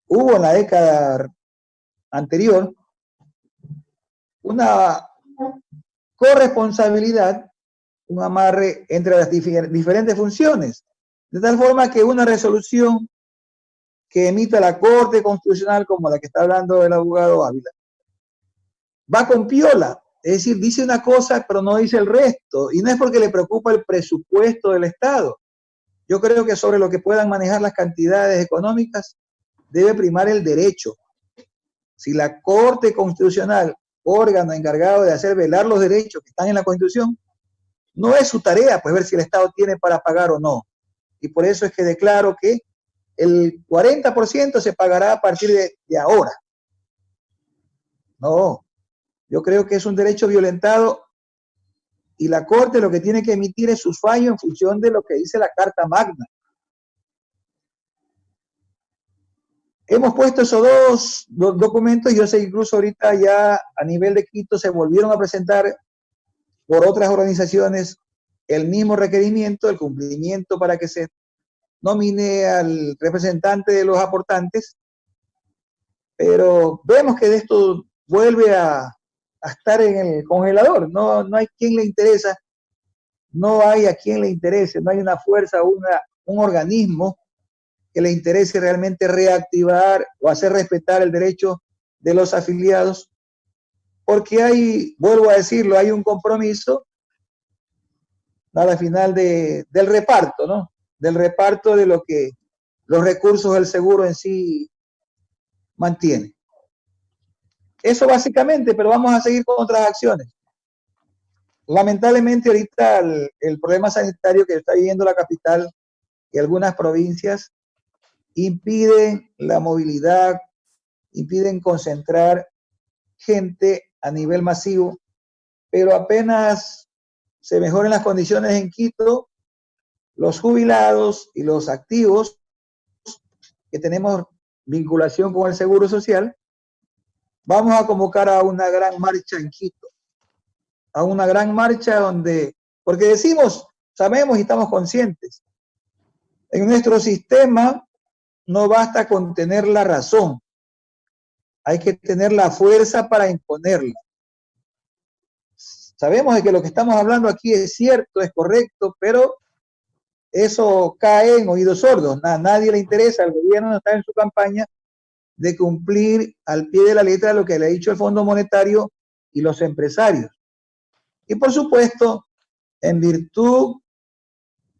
hubo en la década anterior una corresponsabilidad, un amarre entre las diferentes funciones, de tal forma que una resolución que emita la Corte Constitucional, como la que está hablando el abogado Ávila, va con piola, es decir, dice una cosa pero no dice el resto, y no es porque le preocupa el presupuesto del Estado. Yo creo que sobre lo que puedan manejar las cantidades económicas debe primar el derecho. Si la Corte Constitucional, órgano encargado de hacer velar los derechos que están en la Constitución, no es su tarea pues ver si el Estado tiene para pagar o no. Y por eso es que declaro que el 40% se pagará a partir de ahora. No, yo creo que es un derecho violentado y la Corte lo que tiene que emitir es su fallo en función de lo que dice la Carta Magna. Hemos puesto esos dos documentos y yo sé que incluso ahorita ya a nivel de Quito se volvieron a presentar por otras organizaciones el mismo requerimiento, el cumplimiento para que se nomine al representante de los aportantes, pero vemos que de esto vuelve a estar en el congelador, no hay quien le interesa, no hay a quien le interese, no hay una fuerza, un organismo que le interese realmente reactivar o hacer respetar el derecho de los afiliados, porque hay, vuelvo a decirlo, hay un compromiso a la final del reparto, ¿no? Del reparto de lo que los recursos del seguro en sí mantiene. Eso básicamente, pero vamos a seguir con otras acciones. Lamentablemente ahorita el problema sanitario que está viviendo la capital y algunas provincias impiden la movilidad, impiden concentrar gente a nivel masivo, pero apenas se mejoren las condiciones en Quito, los jubilados y los activos que tenemos vinculación con el Seguro Social, vamos a convocar a una gran marcha en Quito, a una gran marcha donde, porque decimos, sabemos y estamos conscientes, en nuestro sistema no basta con tener la razón, hay que tener la fuerza para imponerla. Sabemos de que lo que estamos hablando aquí es cierto, es correcto, pero eso cae en oídos sordos. A nadie le interesa, el gobierno está en su campaña de cumplir al pie de la letra lo que le ha dicho el Fondo Monetario y los empresarios. Y por supuesto, en virtud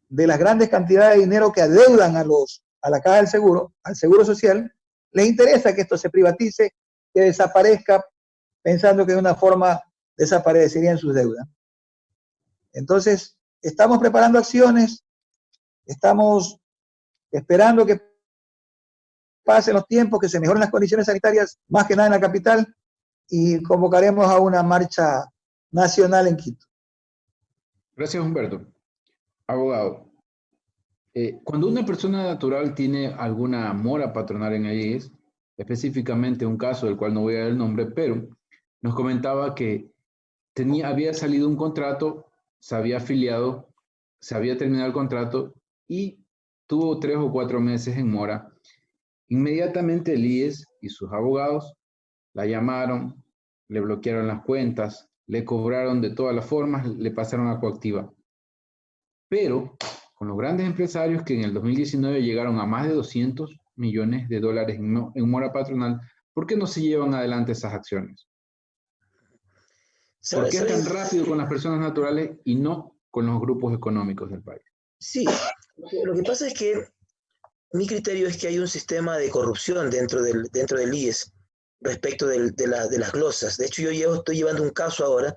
de las grandes cantidades de dinero que adeudan a la Caja del Seguro, al Seguro Social, les interesa que esto se privatice, que desaparezca, pensando que de una forma desaparecerían sus deudas. Entonces, estamos preparando acciones, estamos esperando que pasen los tiempos, que se mejoren las condiciones sanitarias, más que nada en la capital, y convocaremos a una marcha nacional en Quito. Gracias, Humberto. Abogado, cuando una persona natural tiene alguna mora patronal en el IES, específicamente un caso del cual no voy a dar el nombre, pero nos comentaba que había salido un contrato, se había afiliado, se había terminado el contrato y tuvo 3 o 4 meses en mora. Inmediatamente el IES y sus abogados la llamaron, le bloquearon las cuentas, le cobraron de todas las formas, le pasaron a coactiva. Pero con los grandes empresarios que en el 2019 llegaron a más de 200 millones de dólares en mora patronal, ¿por qué no se llevan adelante esas acciones? ¿Por qué es tan rápido con las personas naturales y no con los grupos económicos del país? Sí, lo que pasa es que mi criterio es que hay un sistema de corrupción dentro del IES respecto de las glosas. De hecho, estoy llevando un caso ahora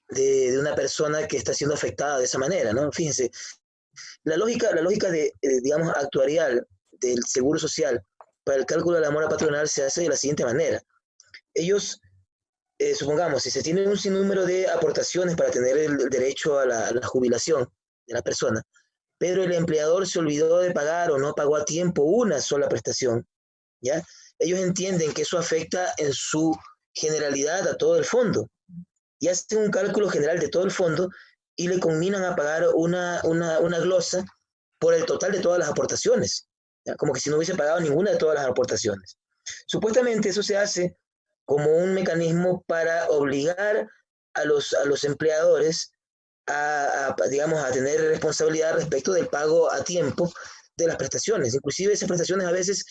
de una persona que está siendo afectada de esa manera, ¿no? Fíjense, la lógica digamos, actuarial del Seguro Social para el cálculo de la mora patronal se hace de la siguiente manera. Ellos, supongamos, si se tiene un sinnúmero de aportaciones para tener el derecho a la jubilación de la persona, pero el empleador se olvidó de pagar o no pagó a tiempo una sola prestación, ¿ya? Ellos entienden que eso afecta en su generalidad a todo el fondo y hacen un cálculo general de todo el fondo y le combinan a pagar una glosa por el total de todas las aportaciones, ¿ya? Como que si no hubiese pagado ninguna de todas las aportaciones. Supuestamente eso se hace como un mecanismo para obligar a los empleadores digamos, a tener responsabilidad respecto del pago a tiempo de las prestaciones. Inclusive esas prestaciones a veces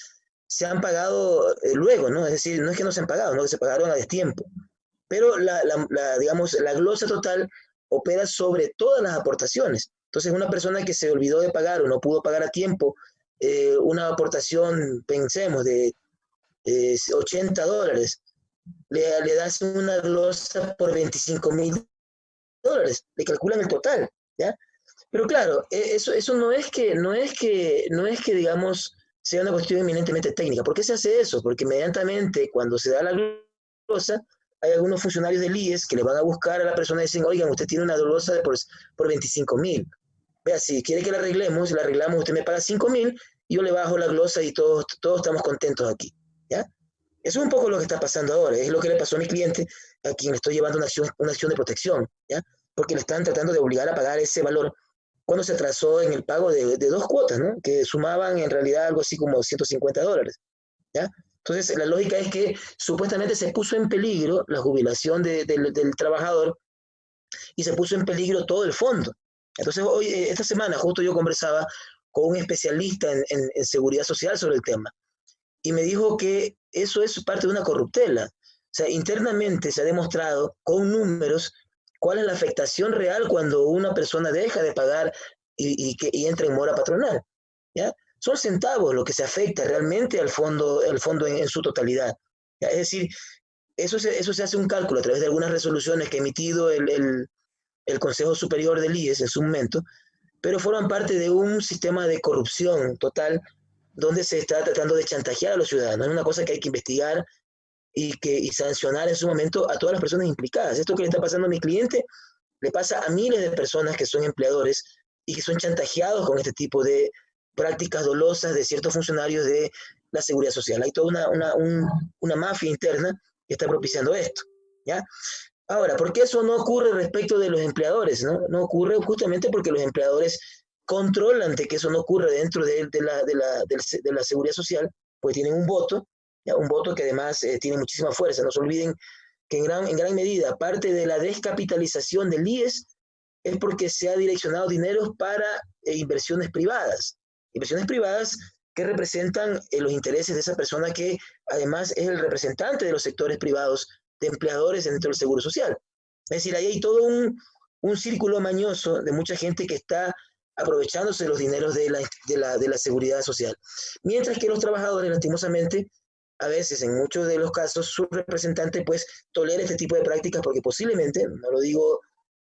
se han pagado luego, ¿no? Es decir, no es que no se han pagado, no que se pagaron a destiempo. Pero digamos, la glosa total opera sobre todas las aportaciones. Entonces, una persona que se olvidó de pagar o no pudo pagar a tiempo una aportación, pensemos, de $80, le das una glosa por $25,000, le calculan el total, ¿ya? Pero claro, eso no es que, digamos, sea una cuestión eminentemente técnica. ¿Por qué se hace eso? Porque inmediatamente cuando se da la glosa, hay algunos funcionarios del IES que le van a buscar a la persona y dicen, oigan, usted tiene una glosa por 25,000. Vea, si quiere que la arreglamos, usted me paga 5,000, yo le bajo la glosa y todos estamos contentos aquí, ¿ya? Eso es un poco lo que está pasando ahora, es lo que le pasó a mi cliente, a quien le estoy llevando una acción de protección, ¿ya? Porque le están tratando de obligar a pagar ese valor cuando se atrasó en el pago de 2 cuotas, ¿no? Que sumaban en realidad algo así como $150, ¿ya? Entonces, la lógica es que supuestamente se puso en peligro la jubilación del trabajador y se puso en peligro todo el fondo. Entonces, hoy, esta semana, justo yo conversaba con un especialista en seguridad social sobre el tema y me dijo que eso es parte de una corruptela. O sea, internamente se ha demostrado con números cuál es la afectación real cuando una persona deja de pagar y entra en mora patronal, ¿ya? Son centavos lo que se afecta realmente al fondo en su totalidad, ¿ya? Es decir, eso se hace un cálculo a través de algunas resoluciones que ha emitido el Consejo Superior del IES en su momento, pero forman parte de un sistema de corrupción total donde se está tratando de chantajear a los ciudadanos. Es una cosa que hay que investigar y sancionar en su momento a todas las personas implicadas. Esto que le está pasando a mi cliente le pasa a miles de personas que son empleadores y que son chantajeados con este tipo de prácticas dolosas de ciertos funcionarios de la seguridad social. Hay toda una mafia interna que está propiciando esto, ¿ya? Ahora, ¿por qué eso no ocurre respecto de los empleadores, no? No ocurre justamente porque los empleadores controlan de que eso no ocurra dentro de la seguridad social, pues tienen un voto, ¿ya? Un voto que además tiene muchísima fuerza. No se olviden que en gran medida parte de la descapitalización del IES es porque se ha direccionado dineros para inversiones privadas que representan los intereses de esa persona que además es el representante de los sectores privados de empleadores dentro del Seguro Social. Es decir, ahí hay todo un círculo mañoso de mucha gente que está aprovechándose de los dineros de la seguridad social. Mientras que los trabajadores, lastimosamente, a veces, en muchos de los casos, su representante pues tolera este tipo de prácticas porque posiblemente, no lo digo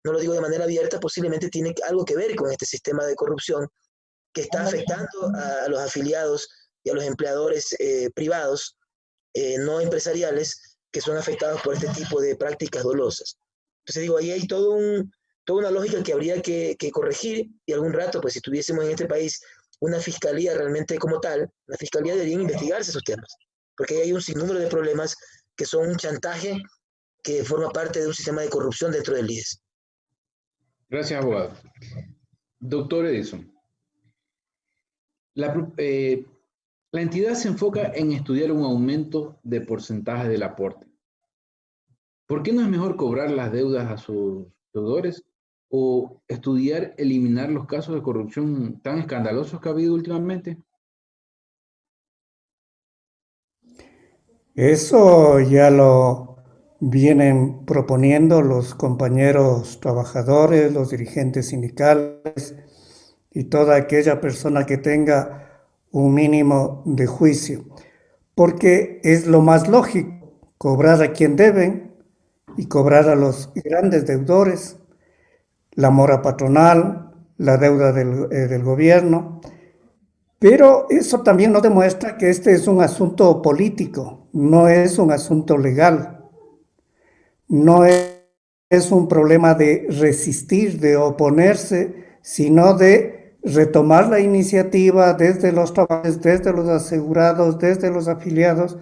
de manera abierta, posiblemente tiene algo que ver con este sistema de corrupción que está afectando a los afiliados y a los empleadores privados, no empresariales, que son afectados por este tipo de prácticas dolosas. Entonces digo, ahí hay toda una lógica que habría que corregir y algún rato, pues si tuviésemos en este país una fiscalía realmente como tal, la fiscalía debería investigarse esos temas, porque ahí hay un sinnúmero de problemas que son un chantaje que forma parte de un sistema de corrupción dentro del IES. Gracias, abogado. Doctor Edison, la entidad se enfoca en estudiar un aumento de porcentaje del aporte. ¿Por qué no es mejor cobrar las deudas a sus deudores o estudiar eliminar los casos de corrupción tan escandalosos que ha habido últimamente? Eso ya lo vienen proponiendo los compañeros trabajadores, los dirigentes sindicales y toda aquella persona que tenga un mínimo de juicio, porque es lo más lógico, cobrar a quien deben y cobrar a los grandes deudores, la mora patronal, la deuda del gobierno. Pero eso también nos demuestra que este es un asunto político, no es un asunto legal, no es un problema de resistir, de oponerse, sino de retomar la iniciativa desde los trabajadores, desde los asegurados, desde los afiliados,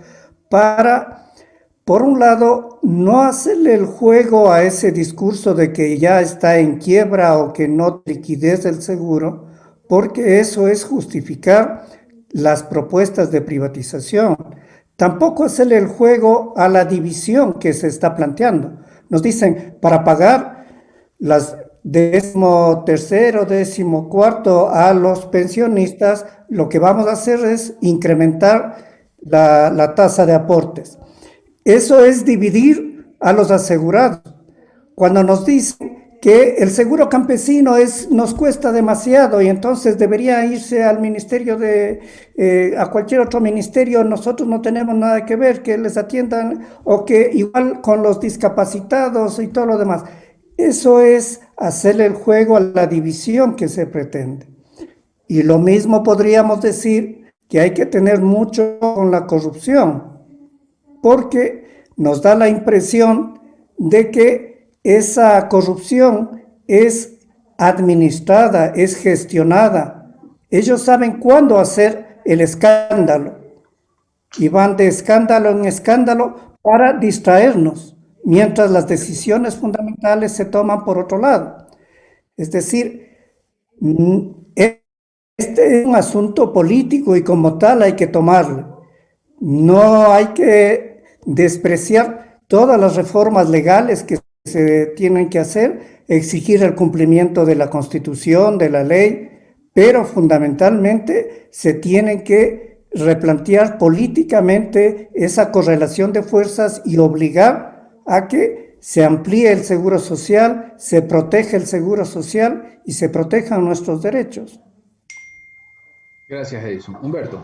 para, por un lado, no hacerle el juego a ese discurso de que ya está en quiebra o que no liquidez el seguro, porque eso es justificar las propuestas de privatización. Tampoco hacerle el juego a la división que se está planteando. Nos dicen, para pagar las 13º, 14º a los pensionistas, lo que vamos a hacer es incrementar la tasa de aportes. Eso es dividir a los asegurados. Cuando nos dicen que el seguro campesino nos cuesta demasiado y entonces debería irse al ministerio a cualquier otro ministerio, nosotros no tenemos nada que ver, que les atiendan, o que igual con los discapacitados y todo lo demás. Eso es hacerle el juego a la división que se pretende. Y lo mismo podríamos decir que hay que tener mucho con la corrupción, porque nos da la impresión de que esa corrupción es administrada, es gestionada. Ellos saben cuándo hacer el escándalo y van de escándalo en escándalo para distraernos, mientras las decisiones fundamentales se toman por otro lado. Es decir, este es un asunto político y como tal hay que tomarlo. No hay que despreciar todas las reformas legales que se tienen que hacer, exigir el cumplimiento de la Constitución, de la ley, pero fundamentalmente se tienen que replantear políticamente esa correlación de fuerzas y obligar a que se amplíe el seguro social, se proteja el seguro social y se protejan nuestros derechos. Gracias, Edison. Humberto,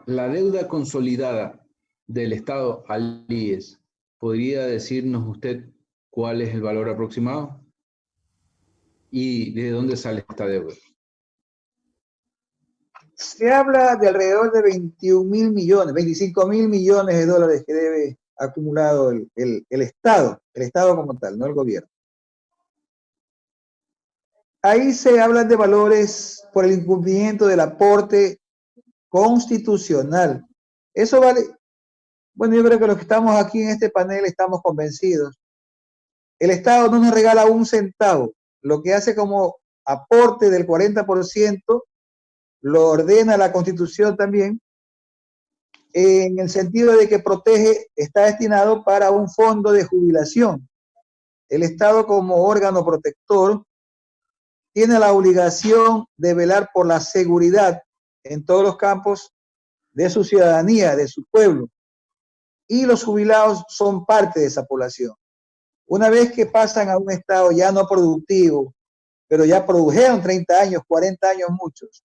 la deuda consolidada del Estado al IES, ¿podría decirnos usted cuál es el valor aproximado? ¿Y de dónde sale esta deuda? Se habla de alrededor de 21.000 millones, 25.000 millones de dólares que debe acumulado el Estado como tal, no el gobierno. Ahí se hablan de valores por el incumplimiento del aporte constitucional. Eso vale. Bueno, yo creo que los que estamos aquí en este panel estamos convencidos. El Estado no nos regala un centavo. Lo que hace como aporte del 40% lo ordena la Constitución también, en el sentido de que protege, está destinado para un fondo de jubilación. El Estado como órgano protector tiene la obligación de velar por la seguridad en todos los campos de su ciudadanía, de su pueblo. Y los jubilados son parte de esa población. Una vez que pasan a un estado ya no productivo, pero ya produjeron 30 años, 40 años muchos,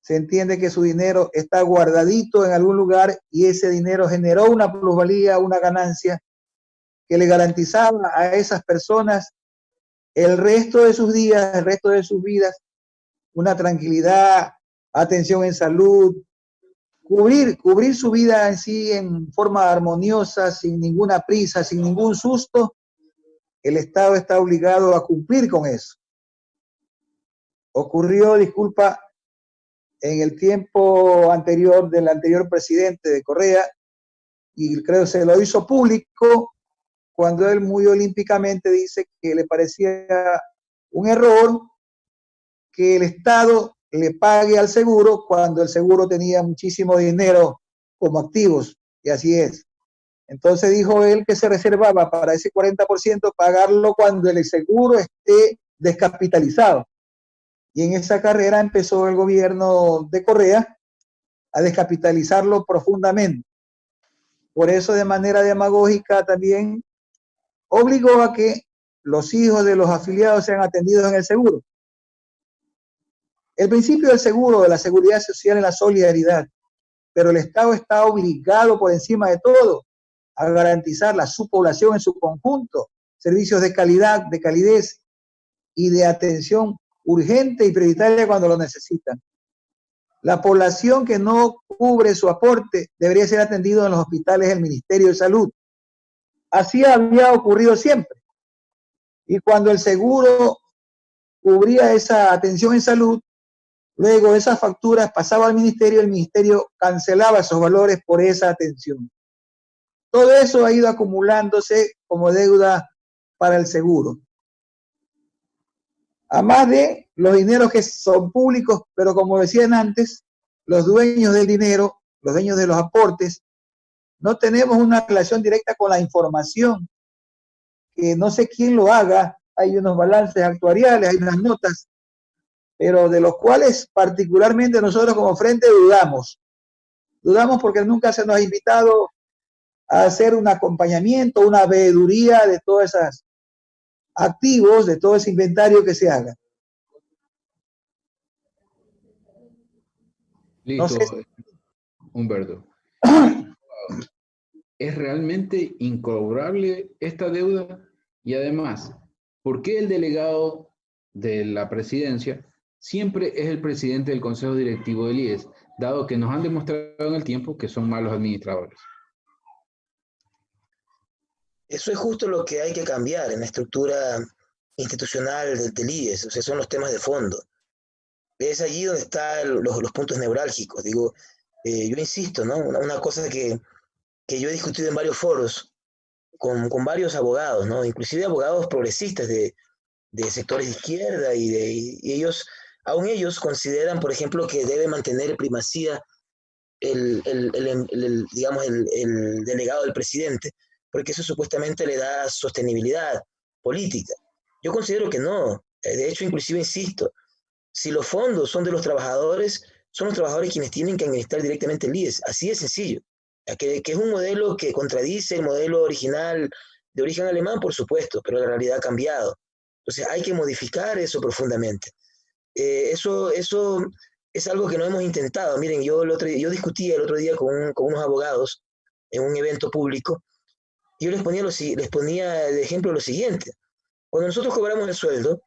se entiende que su dinero está guardadito en algún lugar y ese dinero generó una plusvalía, una ganancia que le garantizaba a esas personas el resto de sus días, el resto de sus vidas, una tranquilidad, atención en salud, cubrir su vida en sí en forma armoniosa, sin ninguna prisa, sin ningún susto. El Estado está obligado a cumplir con eso. Ocurrió, disculpa, en el tiempo anterior del anterior presidente de Correa, y creo que se lo hizo público cuando él muy olímpicamente dice que le parecía un error que el Estado le pague al seguro cuando el seguro tenía muchísimo dinero como activos, y así es. Entonces dijo él que se reservaba para ese 40% pagarlo cuando el seguro esté descapitalizado. Y en esa carrera empezó el gobierno de Correa a descapitalizarlo profundamente. Por eso, de manera demagógica, también obligó a que los hijos de los afiliados sean atendidos en el seguro. El principio del seguro, de la seguridad social, es la solidaridad, pero el Estado está obligado por encima de todo a garantizar a su población en su conjunto servicios de calidad, de calidez y de atención urgente y prioritaria cuando lo necesitan. La población que no cubre su aporte debería ser atendido en los hospitales del Ministerio de Salud. Así había ocurrido siempre. Y cuando el seguro cubría esa atención en salud, luego esas facturas pasaban al ministerio, el ministerio cancelaba esos valores por esa atención. Todo eso ha ido acumulándose como deuda para el seguro. a más de los dineros que son públicos, pero como decían antes, los dueños del dinero, los dueños de los aportes, no tenemos una relación directa con la información, que no sé quién lo haga, hay unos balances actuariales, hay unas notas, pero de los cuales particularmente nosotros como frente dudamos. Dudamos porque nunca se nos ha invitado a hacer un acompañamiento, una veeduría de todos esos activos, de todo ese inventario que se haga. Listo, No sé. Humberto. ¿Es realmente incobrable esta deuda? Y además, ¿por qué el delegado de la presidencia siempre es el presidente del Consejo Directivo del IES, dado que nos han demostrado en el tiempo que son malos administradores? Eso es justo lo que hay que cambiar en la estructura institucional del IES, o sea, son los temas de fondo. Es allí donde están los puntos neurálgicos. Digo, yo insisto, ¿no? Una cosa que yo he discutido en varios foros con varios abogados, ¿no? Inclusive abogados progresistas de sectores de izquierda y ellos, aún ellos consideran, por ejemplo, que debe mantener primacía digamos, el delegado del presidente, porque eso supuestamente le da sostenibilidad política. Yo considero que no. De hecho, inclusive insisto, si los fondos son de los trabajadores, son los trabajadores quienes tienen que administrar directamente el IES. Así de sencillo. Que es un modelo que contradice el modelo original de origen alemán, por supuesto, pero la realidad ha cambiado. Entonces hay que modificar eso profundamente. Eso es algo que no hemos intentado. Miren, yo discutí el otro día con unos abogados en un evento público. Yo les ponía de ejemplo lo siguiente. Cuando nosotros cobramos el sueldo,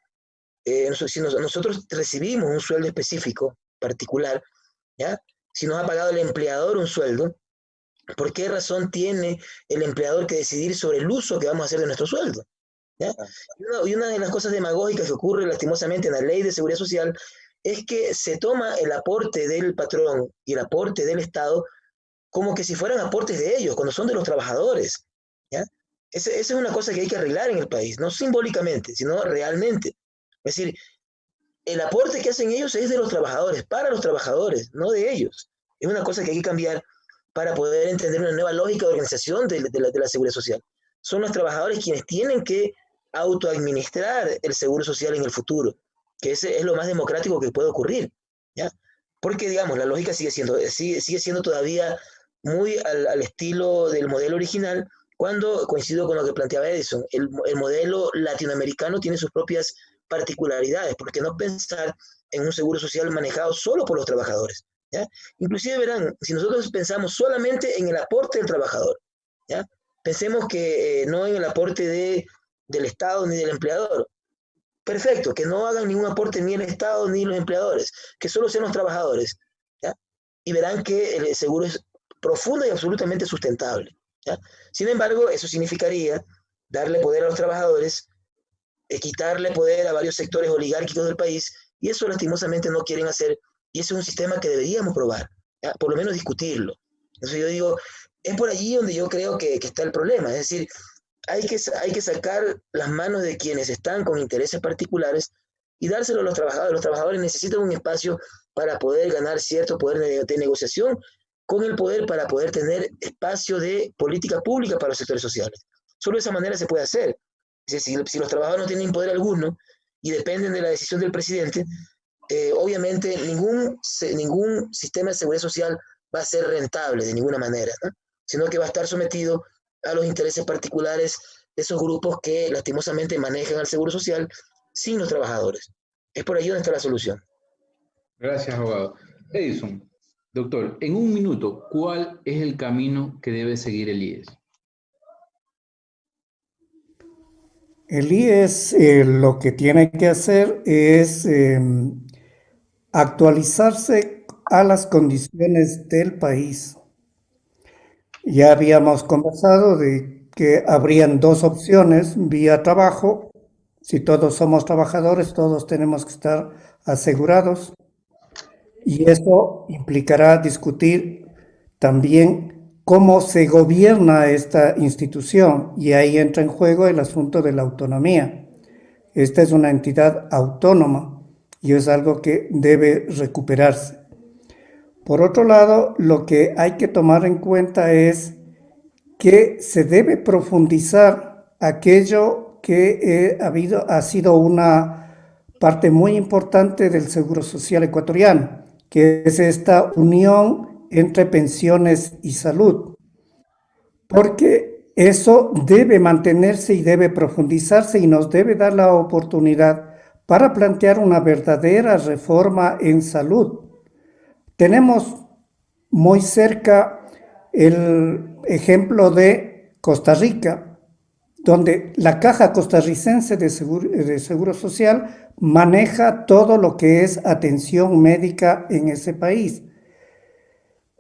si nosotros recibimos un sueldo específico, particular, ¿ya? Si nos ha pagado el empleador un sueldo, ¿por qué razón tiene el empleador que decidir sobre el uso que vamos a hacer de nuestro sueldo? ¿Ya? Y una de las cosas demagógicas que ocurre lastimosamente en la ley de seguridad social es que se toma el aporte del patrón y el aporte del Estado como que si fueran aportes de ellos, cuando son de los trabajadores. ¿Ya? Esa es una cosa que hay que arreglar en el país, no simbólicamente, sino realmente. Es decir, el aporte que hacen ellos es de los trabajadores, para los trabajadores, no de ellos. Es una cosa que hay que cambiar para poder entender una nueva lógica de organización de la seguridad social. Son los trabajadores quienes tienen que autoadministrar el seguro social en el futuro, que ese es lo más democrático que puede ocurrir, ¿ya? Porque, digamos, la lógica sigue siendo todavía muy al estilo del modelo original, cuando coincido con lo que planteaba Edison, el modelo latinoamericano tiene sus propias particularidades. ¿Por qué no pensar en un seguro social manejado solo por los trabajadores? ¿Ya? Inclusive verán, si nosotros pensamos solamente en el aporte del trabajador, ¿ya? Pensemos que no en el aporte del Estado ni del empleador. Perfecto, que no hagan ningún aporte ni el Estado ni los empleadores, que solo sean los trabajadores, ¿ya? Y verán que el seguro es profundo y absolutamente sustentable, ¿ya? Sin embargo, eso significaría darle poder a los trabajadores, quitarle poder a varios sectores oligárquicos del país, y eso lastimosamente no quieren hacer, y ese es un sistema que deberíamos probar, ¿ya? Por lo menos discutirlo. Entonces yo digo, es por allí donde yo creo que está el problema, es decir, hay que sacar las manos de quienes están con intereses particulares y dárselo a los trabajadores. Los trabajadores necesitan un espacio para poder ganar cierto poder de negociación con el poder, para poder tener espacio de política pública para los sectores sociales. Solo de esa manera se puede hacer. Es decir, si los trabajadores no tienen poder alguno y dependen de la decisión del presidente, obviamente ningún sistema de seguridad social va a ser rentable de ninguna manera, ¿no? Sino que va a estar sometido a los intereses particulares de esos grupos que lastimosamente manejan el seguro social sin los trabajadores. Es por ahí donde está la solución. Gracias, abogado. Edison, doctor, en un minuto, ¿cuál es el camino que debe seguir el IES? El IES lo que tiene que hacer es actualizarse a las condiciones del país. Ya habíamos conversado de que habrían dos opciones, vía trabajo. Si todos somos trabajadores, todos tenemos que estar asegurados. Y eso implicará discutir también cómo se gobierna esta institución. Y ahí entra en juego el asunto de la autonomía. Esta es una entidad autónoma y es algo que debe recuperarse. Por otro lado, lo que hay que tomar en cuenta es que se debe profundizar aquello que ha sido una parte muy importante del Seguro Social ecuatoriano, que es esta unión entre pensiones y salud, porque eso debe mantenerse y debe profundizarse y nos debe dar la oportunidad para plantear una verdadera reforma en salud. Tenemos muy cerca el ejemplo de Costa Rica, donde la Caja Costarricense de Seguro Social maneja todo lo que es atención médica en ese país.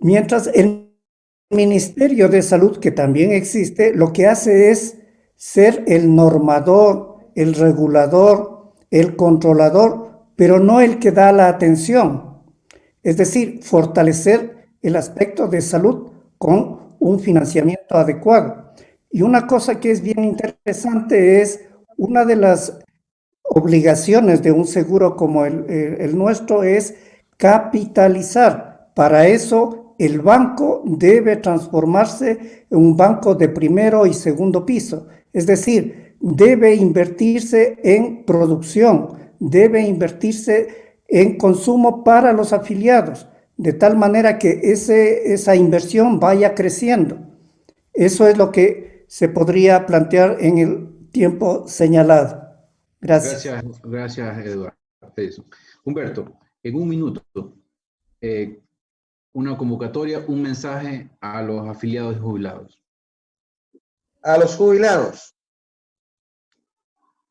Mientras el Ministerio de Salud, que también existe, lo que hace es ser el normador, el regulador, el controlador, pero no el que da la atención. Es decir, fortalecer el aspecto de salud con un financiamiento adecuado. Y una cosa que es bien interesante es una de las obligaciones de un seguro como el nuestro es capitalizar. Para eso, el banco debe transformarse en un banco de primero y segundo piso. Es decir, debe invertirse en producción, debe invertirse en consumo para los afiliados, de tal manera que esa inversión vaya creciendo. Eso es lo que se podría plantear en el tiempo señalado. Gracias. Gracias, Eduardo. Humberto, en un minuto, una convocatoria, un mensaje a los afiliados y jubilados. A los jubilados.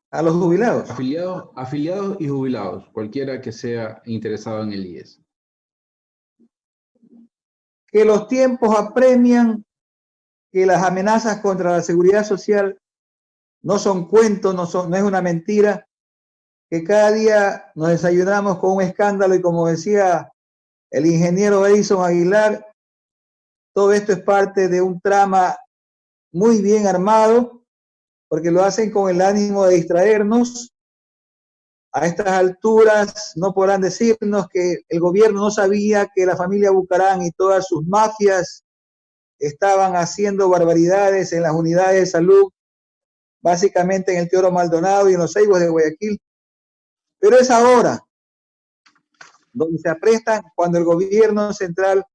A los jubilados. Afiliados y jubilados, cualquiera que sea interesado en el IES. Que los tiempos apremian, que las amenazas contra la seguridad social no son cuentos, no es una mentira, que cada día nos desayunamos con un escándalo y como decía el ingeniero Edison Aguilar, todo esto es parte de un trama muy bien armado, porque lo hacen con el ánimo de distraernos. A estas alturas no podrán decirnos que el gobierno no sabía que la familia Bucarán y todas sus mafias estaban haciendo barbaridades en las unidades de salud, básicamente en el Teodoro Maldonado y en los Ceibos de Guayaquil. Pero es ahora donde se aprestan, cuando el gobierno central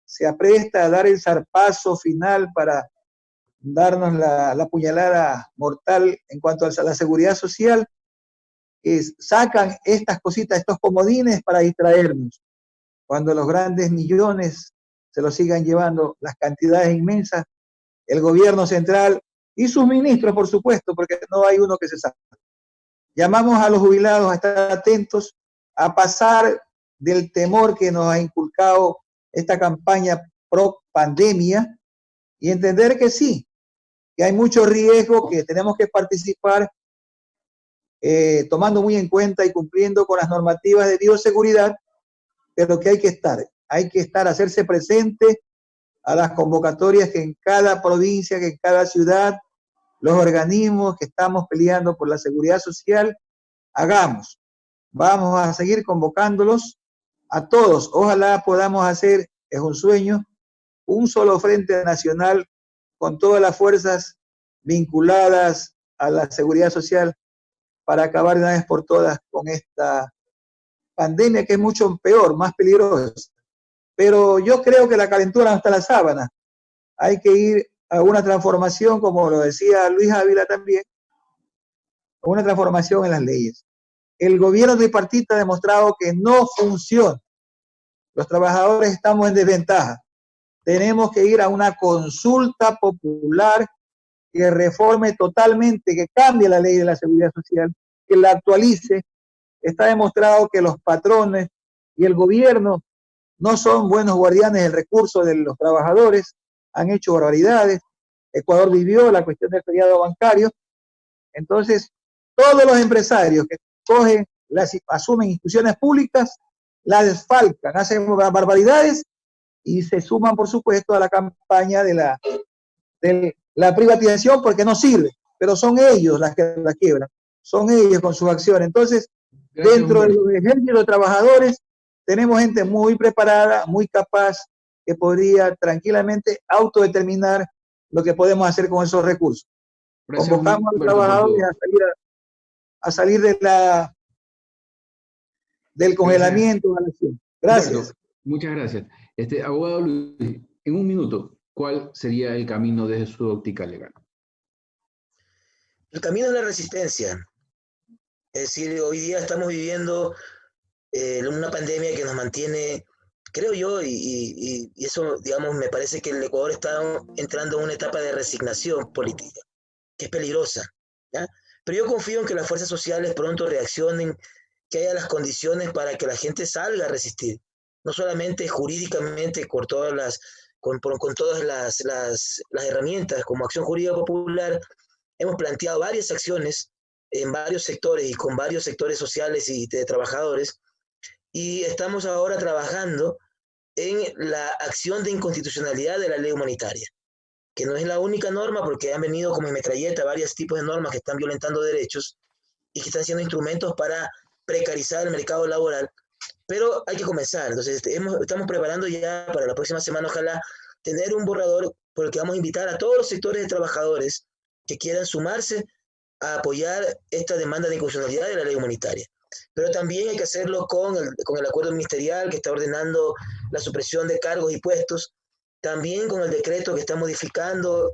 se apresta a dar el zarpazo final para darnos la puñalada mortal en cuanto a la seguridad social, que sacan estas cositas, estos comodines para distraernos, cuando los grandes millones se los sigan llevando, las cantidades inmensas, el gobierno central y sus ministros, por supuesto, porque no hay uno que se salve. Llamamos a los jubilados a estar atentos, a pasar del temor que nos ha inculcado esta campaña pro pandemia y entender que sí, que hay mucho riesgo, que tenemos que participar tomando muy en cuenta y cumpliendo con las normativas de bioseguridad, pero que hay que estar, hacerse presente a las convocatorias que en cada provincia, que en cada ciudad, los organismos que estamos peleando por la seguridad social, hagamos. Vamos a seguir convocándolos a todos. Ojalá podamos hacer, es un sueño, un solo frente nacional con todas las fuerzas vinculadas a la seguridad social para acabar de una vez por todas con esta pandemia que es mucho peor, más peligrosa. Pero yo creo que la calentura no está en la sábana. Hay que ir a una transformación, como lo decía Luis Ávila también, una transformación en las leyes. El gobierno tripartita ha demostrado que no funciona. Los trabajadores estamos en desventaja. Tenemos que ir a una consulta popular que reforme totalmente, que cambie la ley de la seguridad social, que la actualice. Está demostrado que los patrones y el gobierno no son buenos guardianes del recurso de los trabajadores, han hecho barbaridades. Ecuador vivió la cuestión del feriado bancario. Entonces, todos los empresarios que asumen instituciones públicas, las desfalcan, hacen barbaridades y se suman, por supuesto, a la campaña de la privatización porque no sirve, pero son ellos las que la quiebran. son ellos con sus acciones. Entonces, Gracias, dentro de Humberto. los ejércitos de trabajadores, tenemos gente muy preparada, muy capaz, que podría tranquilamente autodeterminar lo que podemos hacer con esos recursos. Gracias, Convocamos a los Humberto, por trabajadores a salir de del congelamiento de la acción. Gracias. Humberto, muchas gracias. Abogado Luis, en un minuto, ¿cuál sería el camino desde su óptica legal? El camino es la resistencia. Es decir, hoy día estamos viviendo una pandemia que nos mantiene, creo yo, y eso, digamos, me parece que el Ecuador está entrando en una etapa de resignación política, que es peligrosa, ¿ya? Pero yo confío en que las fuerzas sociales pronto reaccionen, que haya las condiciones para que la gente salga a resistir, no solamente jurídicamente con todas las herramientas como Acción Jurídica Popular. Hemos planteado varias acciones en varios sectores y con varios sectores sociales y de trabajadores, y estamos ahora trabajando en la acción de inconstitucionalidad de la ley humanitaria, que no es la única norma, porque han venido como en metralleta varios tipos de normas que están violentando derechos y que están siendo instrumentos para precarizar el mercado laboral, pero hay que comenzar. Entonces estamos preparando ya para la próxima semana, ojalá, tener un borrador por el que vamos a invitar a todos los sectores de trabajadores que quieran sumarse a apoyar esta demanda de inconstitucionalidad de la ley humanitaria. Pero también hay que hacerlo con el acuerdo ministerial que está ordenando la supresión de cargos y puestos, también con el decreto que está modificando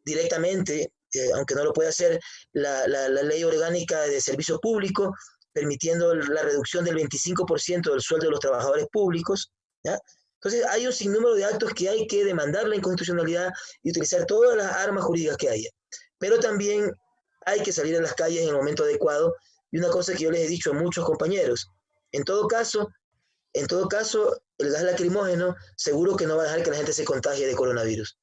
directamente, aunque no lo puede hacer, la ley orgánica de servicio público, permitiendo la reducción del 25% del sueldo de los trabajadores públicos, ¿ya? Entonces hay un sinnúmero de actos que hay que demandar la inconstitucionalidad y utilizar todas las armas jurídicas que haya. Pero también hay que salir a las calles en el momento adecuado. Y una cosa que yo les he dicho a muchos compañeros, en todo caso, el gas lacrimógeno seguro que no va a dejar que la gente se contagie de coronavirus.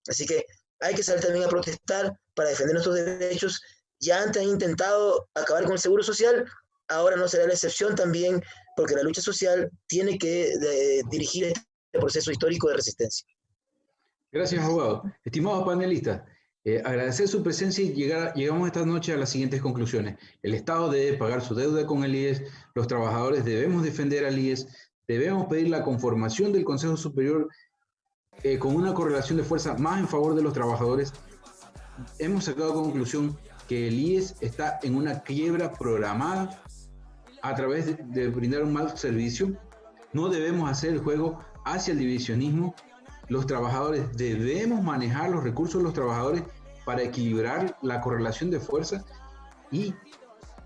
Así que hay que salir también a protestar para defender nuestros derechos. Ya antes han intentado acabar con el seguro social, ahora no será la excepción también, porque la lucha social tiene que dirigir este proceso histórico de resistencia. Gracias, abogado. Estimados panelistas, agradecer su presencia y llegamos esta noche a las siguientes conclusiones. El Estado debe pagar su deuda con el IES, los trabajadores debemos defender al IES, debemos pedir la conformación del Consejo Superior con una correlación de fuerza más en favor de los trabajadores. Hemos sacado conclusión que el IES está en una quiebra programada a través de brindar un mal servicio. No debemos hacer el juego hacia el divisionismo. Los trabajadores debemos manejar los recursos de los trabajadores para equilibrar la correlación de fuerza, y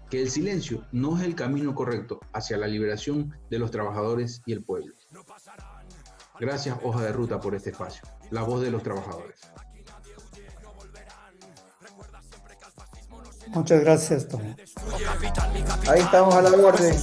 que el silencio no es el camino correcto hacia la liberación de los trabajadores y el pueblo. Gracias, Hoja de Ruta, por este espacio. La voz de los trabajadores. Muchas gracias, Tom. Ahí estamos a la orden.